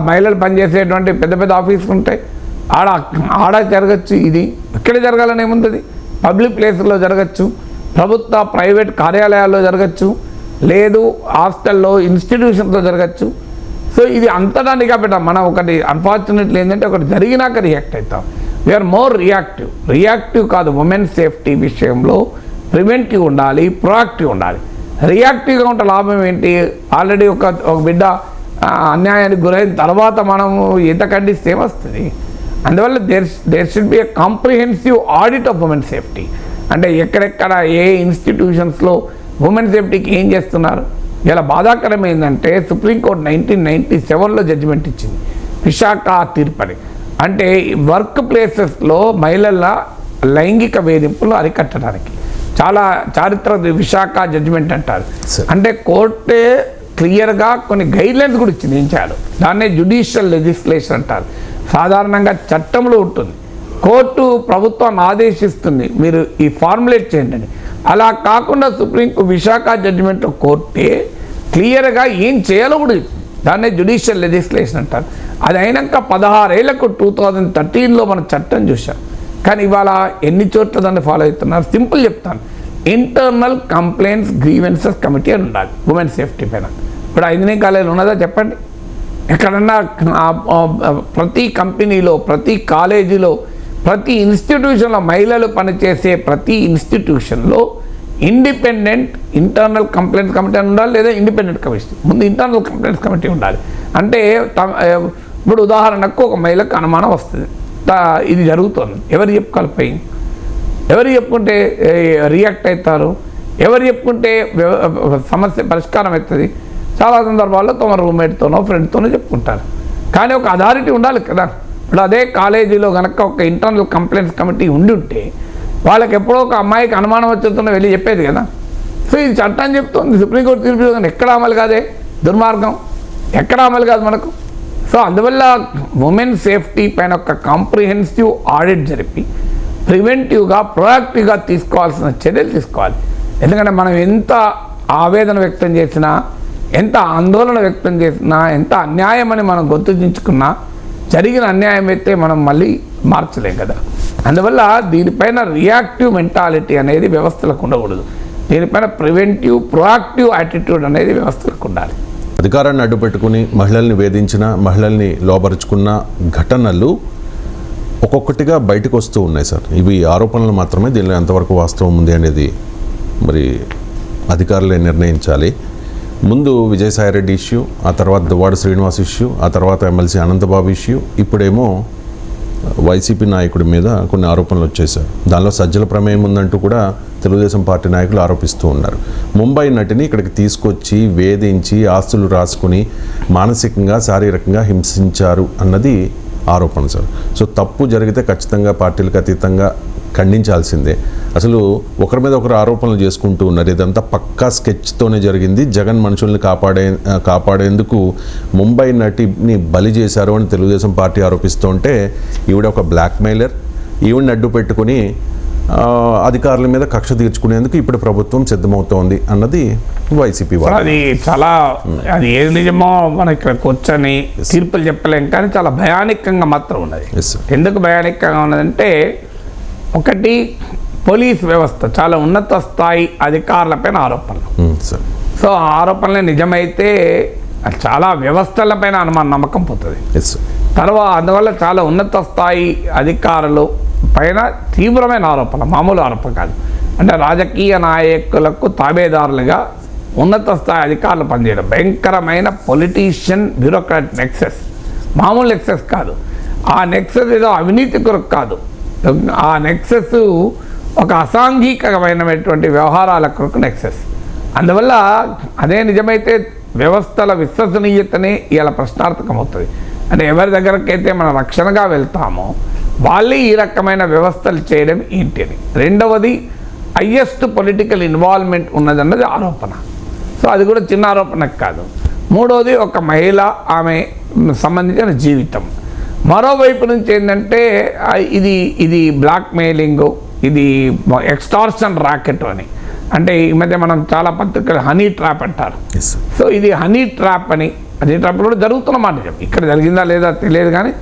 మహిళలు పనిచేసేటువంటి పెద్ద పెద్ద ఆఫీసులు ఉంటాయి, ఆడ జరగచ్చు. ఇది ఇక్కడ జరగాలని ఏముంటుంది? పబ్లిక్ ప్లేస్లో జరగచ్చు, ప్రభుత్వ ప్రైవేట్ కార్యాలయాల్లో జరగచ్చు, లేదు హాస్టల్లో ఇన్స్టిట్యూషన్తో జరగచ్చు. సో ఇది అంతటా నిఘా పెట్టాం. మనం ఒకటి అన్ఫార్చునేట్లీ ఏంటంటే ఒకటి జరిగినాక రియాక్ట్ అవుతాం. వీఆర్ మోర్ రియాక్టివ్ కాదు. ఉమెన్ సేఫ్టీ విషయంలో ప్రివెంటివ్ ఉండాలి, ప్రొయాక్టివ్ ఉండాలి. రియాక్టివ్గా ఉంటే లాభం ఏంటి? ఆల్రెడీ ఒక బిడ్డ అన్యాయానికి గురైన తర్వాత మనము ఎంత ఖండిస్తే ఏమొస్తుంది? అందువల్ల there should be a comprehensive audit of women safety. అంటే ఎక్కడెక్కడ ఏ ఇన్స్టిట్యూషన్స్లో ఉమెన్ సేఫ్టీకి ఏం చేస్తున్నారు? ఇలా బాధాకరం ఏంటంటే సుప్రీంకోర్టు 1997లో జడ్జిమెంట్ ఇచ్చింది విశాఖ తీర్పని. అంటే వర్క్ ప్లేసెస్లో మహిళల లైంగిక వేధింపులు అరికట్టడానికి చాలా చారిత్రక విశాఖ జడ్జిమెంట్ అంటారు. Sir. అంటే కోర్టే క్లియర్గా కొన్ని గైడ్లైన్స్ కూడా ఇచ్చింది ఏం చేయాలి. దాన్నే జ్యుడిషియల్ లెజిస్లేషన్ అంటారు. సాధారణంగా చట్టంలో ఉంటుంది, కోర్టు ప్రభుత్వాన్ని ఆదేశిస్తుంది మీరు ఈ ఫార్ములేట్ చేయండి అని. అలా కాకుండా విశాఖ జడ్జిమెంట్ కోర్టే క్లియర్గా ఏం చేయాలో కూడా చెప్పింది. దాన్నే జ్యుడిషియల్ లెజిస్లేషన్ అంటారు. అది అయినాక 16 ఏళ్లకు 2013లో మనం చట్టం చూసాం. కానీ ఇవాళ ఎన్ని చోట్ల దాన్ని ఫాలో అవుతున్నారు? సింపుల్ చెప్తాను, ఇంటర్నల్ కంప్లైంట్స్ గ్రీవెన్సెస్ కమిటీ అని ఉండాలి ఉమెన్ సేఫ్టీ పైన. ఇప్పుడు ఇంజనీరింగ్ కాలేజీలో ఉన్నదా చెప్పండి? ఎక్కడన్నా ప్రతి కంపెనీలో, ప్రతి కాలేజీలో, ప్రతి ఇన్స్టిట్యూషన్లో, మహిళలు పనిచేసే ప్రతి ఇన్స్టిట్యూషన్లో ఇండిపెండెంట్ ఇంటర్నల్ కంప్లైంట్స్ కమిటీ అని ఉండాలి, లేదా ఇండిపెండెంట్ కమిటీ. ముందు ఇంటర్నల్ కంప్లైంట్స్ కమిటీ ఉండాలి. అంటే ఇప్పుడు ఉదాహరణకు ఒక మహిళకు అనుమానం వస్తుంది, ఇది జరుగుతుంది, ఎవరు చెప్పుకోవాలి? ఎవరు చెప్పుకుంటే రియాక్ట్ అవుతారు? ఎవరు చెప్పుకుంటే సమస్య పరిష్కారం అవుతుంది? చాలా సందర్భాల్లో తమ రూమ్మేట్తోనో ఫ్రెండ్తోనో చెప్పుకుంటారు. కానీ ఒక అథారిటీ ఉండాలి కదా. ఇప్పుడు అదే కాలేజీలో కనుక ఒక ఇంటర్నల్ కంప్లైంట్స్ కమిటీ ఉండి ఉంటే వాళ్ళకి ఎప్పుడో ఒక అమ్మాయికి అనుమానం వచ్చేస్తున్నా వెళ్ళి చెప్పేది కదా. సో ఇది చట్టం చెప్తుంది, సుప్రీంకోర్టు తీర్పు కానీ ఎక్కడ అమలు కాదే, దుర్మార్గం ఎక్కడ అమలు కాదు మనకు. సో అందువల్ల ఉమెన్ సేఫ్టీ పైన ఒక కాంప్రిహెన్సివ్ ఆడిట్ జరిపి ప్రివెంటివ్గా, ప్రొయాక్టివ్గా తీసుకోవాల్సిన చర్యలు తీసుకోవాలి. ఎందుకంటే మనం ఎంత ఆవేదన వ్యక్తం చేసినా, ఎంత ఆందోళన వ్యక్తం చేసినా, ఎంత అన్యాయం అని మనం గుర్తించుకున్నా, జరిగిన అన్యాయం అయితే మనం మళ్ళీ మార్చలేం కదా. అందువల్ల దీనిపైన రియాక్టివ్ మెంటాలిటీ అనేది వ్యవస్థలకు ఉండకూడదు. దీనిపైన ప్రివెంటివ్, ప్రొయాక్టివ్ యాటిట్యూడ్ అనేది వ్యవస్థలకు ఉండాలి. అధికారాన్ని అడ్డుపెట్టుకుని మహిళల్ని వేధించిన, మహిళల్ని లోపరుచుకున్న ఘటనలు ఒక్కొక్కటిగా బయటకు వస్తూ ఉన్నాయి సార్. ఇవి ఆరోపణలు మాత్రమే, దీనిలో ఎంతవరకు వాస్తవం ఉంది అనేది మరి అధికారులే నిర్ణయించాలి. ముందు విజయసాయిరెడ్డి ఇష్యూ, ఆ తర్వాత దువ్వాడ శ్రీనివాస్ ఇష్యూ, ఆ తర్వాత ఎమ్మెల్సీ అనంతబాబు ఇష్యూ, ఇప్పుడేమో వైసీపీ నాయకుడి మీద కొన్ని ఆరోపణలు వచ్చేసారు. దానిలో సజ్జల ప్రమేయం ఉందంటూ కూడా తెలుగుదేశం పార్టీ నాయకులు ఆరోపిస్తూ ఉన్నారు. ముంబై నటిని ఇక్కడికి తీసుకొచ్చి వేధించి ఆస్తులు రాసుకుని మానసికంగా, శారీరకంగా హింసించారు అన్నది ఆరోపణ సార్. సో తప్పు జరిగితే ఖచ్చితంగా పార్టీలకు అతీతంగా ఖండించాల్సిందే. అసలు ఒకరి మీద ఒకరు ఆరోపణలు చేసుకుంటూ ఉన్నారు. ఇదంతా పక్కా స్కెచ్తోనే జరిగింది. జగన్ మనుషుల్ని కాపాడేందుకు ముంబై నటిని బలి చేశారు అని తెలుగుదేశం పార్టీ ఆరోపిస్తూ ఉంటే, ఈవిడ ఒక బ్లాక్మెయిలర్, ఈవిడని అడ్డు పెట్టుకుని అధికారుల మీద కక్ష తీర్చుకునేందుకు ఇప్పుడు ప్రభుత్వం సిద్ధమవుతోంది అన్నది వైసీపీ. అది చాలా, అది ఏది నిజమో మనం ఇక్కడ కూర్చొని తీర్పులు చెప్పలేం, కానీ చాలా భయానకంగా మాత్రం ఉన్నది. ఎందుకు భయానకంగా ఉన్నదంటే, ఒకటి పోలీస్ వ్యవస్థ చాలా ఉన్నత స్థాయి అధికారులపైన ఆరోపణలు. సో ఆ ఆరోపణలే నిజమైతే చాలా వ్యవస్థలపైన నమ్మకం పోతుంది. తర్వాత అందువల్ల చాలా ఉన్నత స్థాయి అధికారులు పైన తీవ్రమైన ఆరోపణ, మామూలు ఆరోపణ కాదు. అంటే రాజకీయ నాయకులకు తాబేదారులుగా ఉన్నత స్థాయి అధికారులు పనిచేయడం, భయంకరమైన పొలిటీషియన్ బ్యూరోక్రాట్ నెక్సెస్, మామూలు నెక్సెస్ కాదు. ఆ నెక్సెస్ ఏదో అవినీతి కొరకు కాదు, ఆ నెక్సెస్ ఒక అసాంఘికమైనటువంటి వ్యవహారాల కొరకు నెక్సెస్. అందువల్ల అదే నిజమైతే వ్యవస్థల విశ్వసనీయతనే ఇలా ప్రశ్నార్థకం అవుతుంది. అంటే ఎవరి దగ్గరకైతే మనం రక్షణగా వెళ్తామో వాళ్ళే ఈ రకమైన వ్యవస్థలు చేయడం ఏంటి అని. రెండవది, హయ్యెస్ట్ పొలిటికల్ ఇన్వాల్వ్మెంట్ ఉన్నదన్నది ఆరోపణ. సో అది కూడా చిన్న ఆరోపణ కాదు. మూడవది, ఒక మహిళ, ఆమె సంబంధించిన జీవితం. మరోవైపు నుంచి ఏంటంటే ఇది బ్లాక్మెయిలింగ్, ఇది ఎక్స్టార్షన్ రాకెట్ అని. అంటే ఈ మధ్య మనం చాలా పత్రికలు హనీ ట్రాప్ అంటారు. సో ఇది హనీ ట్రాప్ అని, హనీ ట్రాప్ కూడా జరుగుతున్నమాట. ఇక్కడ జరిగిందా లేదా తెలియదు, కానీ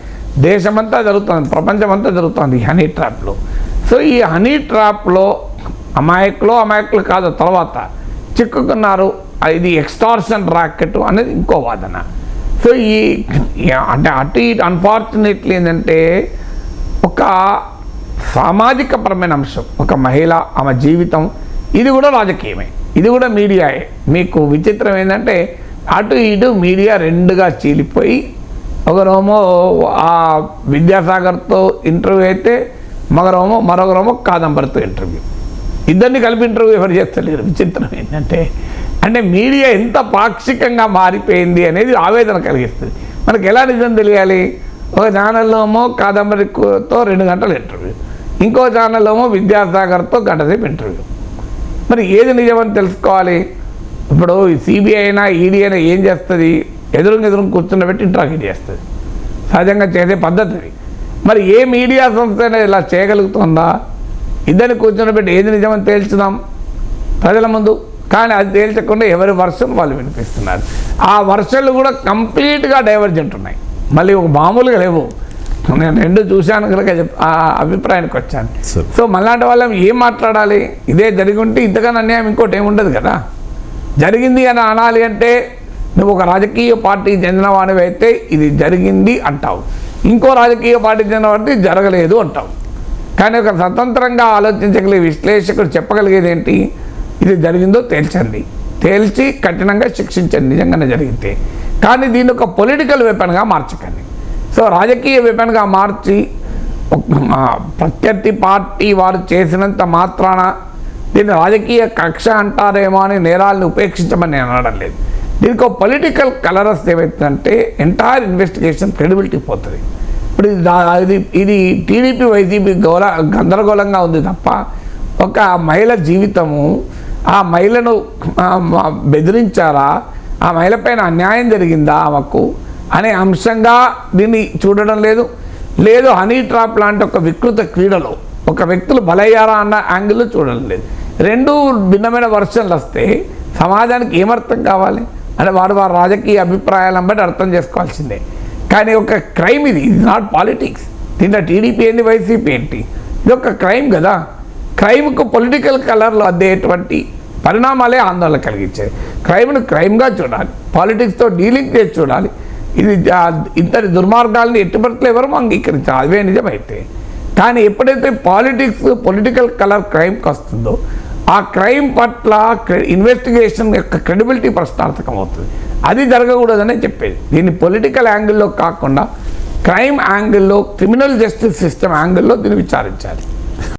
దేశమంతా జరుగుతుంది, ప్రపంచమంతా జరుగుతుంది ఈ హనీ ట్రాప్లో. సో ఈ హనీ ట్రాప్లో అమాయకులు కాదు, తర్వాత చిక్కుకున్నారు. ఇది ఎక్స్టార్షన్ రాకెట్ అనేది ఇంకో వాదన. సో అంటే అటు ఇటు అన్ఫార్చునేట్లీ ఏంటంటే ఒక సామాజికపరమైన అంశం, ఒక మహిళ, ఆమె జీవితం, ఇది కూడా రాజకీయమే, ఇది కూడా మీడియాయే. మీకు విచిత్రం ఏంటంటే అటు ఇటు మీడియా రెండుగా చీలిపోయి, ఒకరోమో ఆ విద్యాసాగర్తో ఇంటర్వ్యూ అయితే మరొకరోమో కాదంబరితో ఇంటర్వ్యూ, ఇద్దరిని కలిపి ఇంటర్వ్యూ ఎవరు చేస్తలేరు. విచిత్రం ఏంటంటే, అంటే మీడియా ఎంత పాక్షికంగా మారిపోయింది అనేది ఆవేదన కలిగిస్తుంది. మనకు ఎలా నిజం తెలియాలి? ఒక ఛానల్లో ఏమో కాదంబరితో 2 గంటలు ఇంటర్వ్యూ, ఇంకో ఛానల్లో ఏమో విద్యాసాగర్తో గంట సేపు ఇంటర్వ్యూ. మరి ఏది నిజమని తెలుసుకోవాలి? ఇప్పుడు సిబిఐ అయినా ఈడీ అయినా ఏం చేస్తుంది? ఎదురు కూర్చున్నబెట్టి ఇంట్రాగేట్ చేస్తుంది, సహజంగా చేసే పద్ధతి. మరి ఏ మీడియా సంస్థ అయినా ఇలా చేయగలుగుతుందా? ఇద్దరిని కూర్చున్నబెట్టి ఏది నిజమని తేల్చుదాం ప్రజల ముందు. కానీ అది తేల్చకుండా ఎవరి వర్షన్ వాళ్ళు వినిపిస్తున్నారు. ఆ వర్షన్లు కూడా కంప్లీట్గా డైవర్జెంట్ ఉన్నాయి, మళ్ళీ ఒక మామూలుగా లేవు. నేను రెండు చూశాను కనుక ఆ అభిప్రాయానికి వచ్చాను. సో మళ్ళాంటి వాళ్ళం ఏం మాట్లాడాలి? ఇదే జరిగి ఉంటే ఇంతకన్నా అన్యాయం ఇంకోటి ఏముండదు కదా. జరిగింది అని అనాలి అంటే నువ్వు ఒక రాజకీయ పార్టీకి చెందిన వాడివి అయితే ఇది జరిగింది అంటావు, ఇంకో రాజకీయ పార్టీకి చెందిన వాడికి జరగలేదు అంటావు. కానీ ఒక స్వతంత్రంగా ఆలోచించగలిగే విశ్లేషకుడు చెప్పగలిగేది ఏంటి? ఇది జరిగిందో తేల్చండి, తేల్చి కఠినంగా శిక్షించండి నిజంగానే జరిగితే. కానీ దీన్ని ఒక పొలిటికల్ వెపన్గా మార్చకండి. సో రాజకీయ వెపన్గా మార్చి ప్రత్యర్థి పార్టీ వారు చేసినంత మాత్రాన దీన్ని రాజకీయ కక్ష అంటారేమో అని నేరాలను ఉపేక్షించమని నేను అనడం లేదు. దీనికి ఒక పొలిటికల్ కలరస్ ఏమవుతుందంటే ఎంటైర్ ఇన్వెస్టిగేషన్ క్రెడిబిలిటీ పోతుంది. ఇప్పుడు ఇది టీడీపీ వైసీపీ గందరగోళంగా ఉంది తప్ప ఒక మహిళ జీవితము, ఆ మహిళను బెదిరించారా, ఆ మహిళ పైన అన్యాయం జరిగిందా ఆమెకు అనే అంశంగా దీన్ని చూడడం లేదు. లేదు హనీ ట్రాప్ లాంటి ఒక వికృత క్రీడలో ఒక వ్యక్తులు బలయ్యారా అన్న యాంగిల్లో చూడడం లేదు. రెండు భిన్నమైన వర్షన్లు వస్తే సమాజానికి ఏమర్థం కావాలి అంటే వారి రాజకీయ అభిప్రాయాలను బట్టి అర్థం చేసుకోవాల్సిందే. కానీ ఒక క్రైమ్ ఇది నాట్ పాలిటిక్స్. దీంట్లో టీడీపీ ఏంటి, వైసీపీ ఏంటి, ఇది ఒక క్రైమ్ కదా. క్రైమ్కు పొలిటికల్ కలర్లు అద్దేటువంటి పరిణామాలే ఆందోళన కలిగించేది. క్రైమ్ను క్రైమ్గా చూడాలి, పాలిటిక్స్తో డీలింగ్ చేసి చూడాలి. ఇది ఇంతటి దుర్మార్గాలని ఎట్టుబడిలో ఎవరు అంగీకరించాలి, అవే నిజమైతే. కానీ ఎప్పుడైతే పాలిటిక్స్ పొలిటికల్ కలర్ క్రైమ్కి వస్తుందో ఆ క్రైమ్ పట్ల ఇన్వెస్టిగేషన్ యొక్క క్రెడిబిలిటీ ప్రశ్నార్థకం అవుతుంది. అది జరగకూడదనే చెప్పేది. దీన్ని పొలిటికల్ యాంగిల్లో కాకుండా క్రైమ్ యాంగిల్లో, క్రిమినల్ జస్టిస్ సిస్టమ్ యాంగిల్లో దీన్ని విచారించాలి.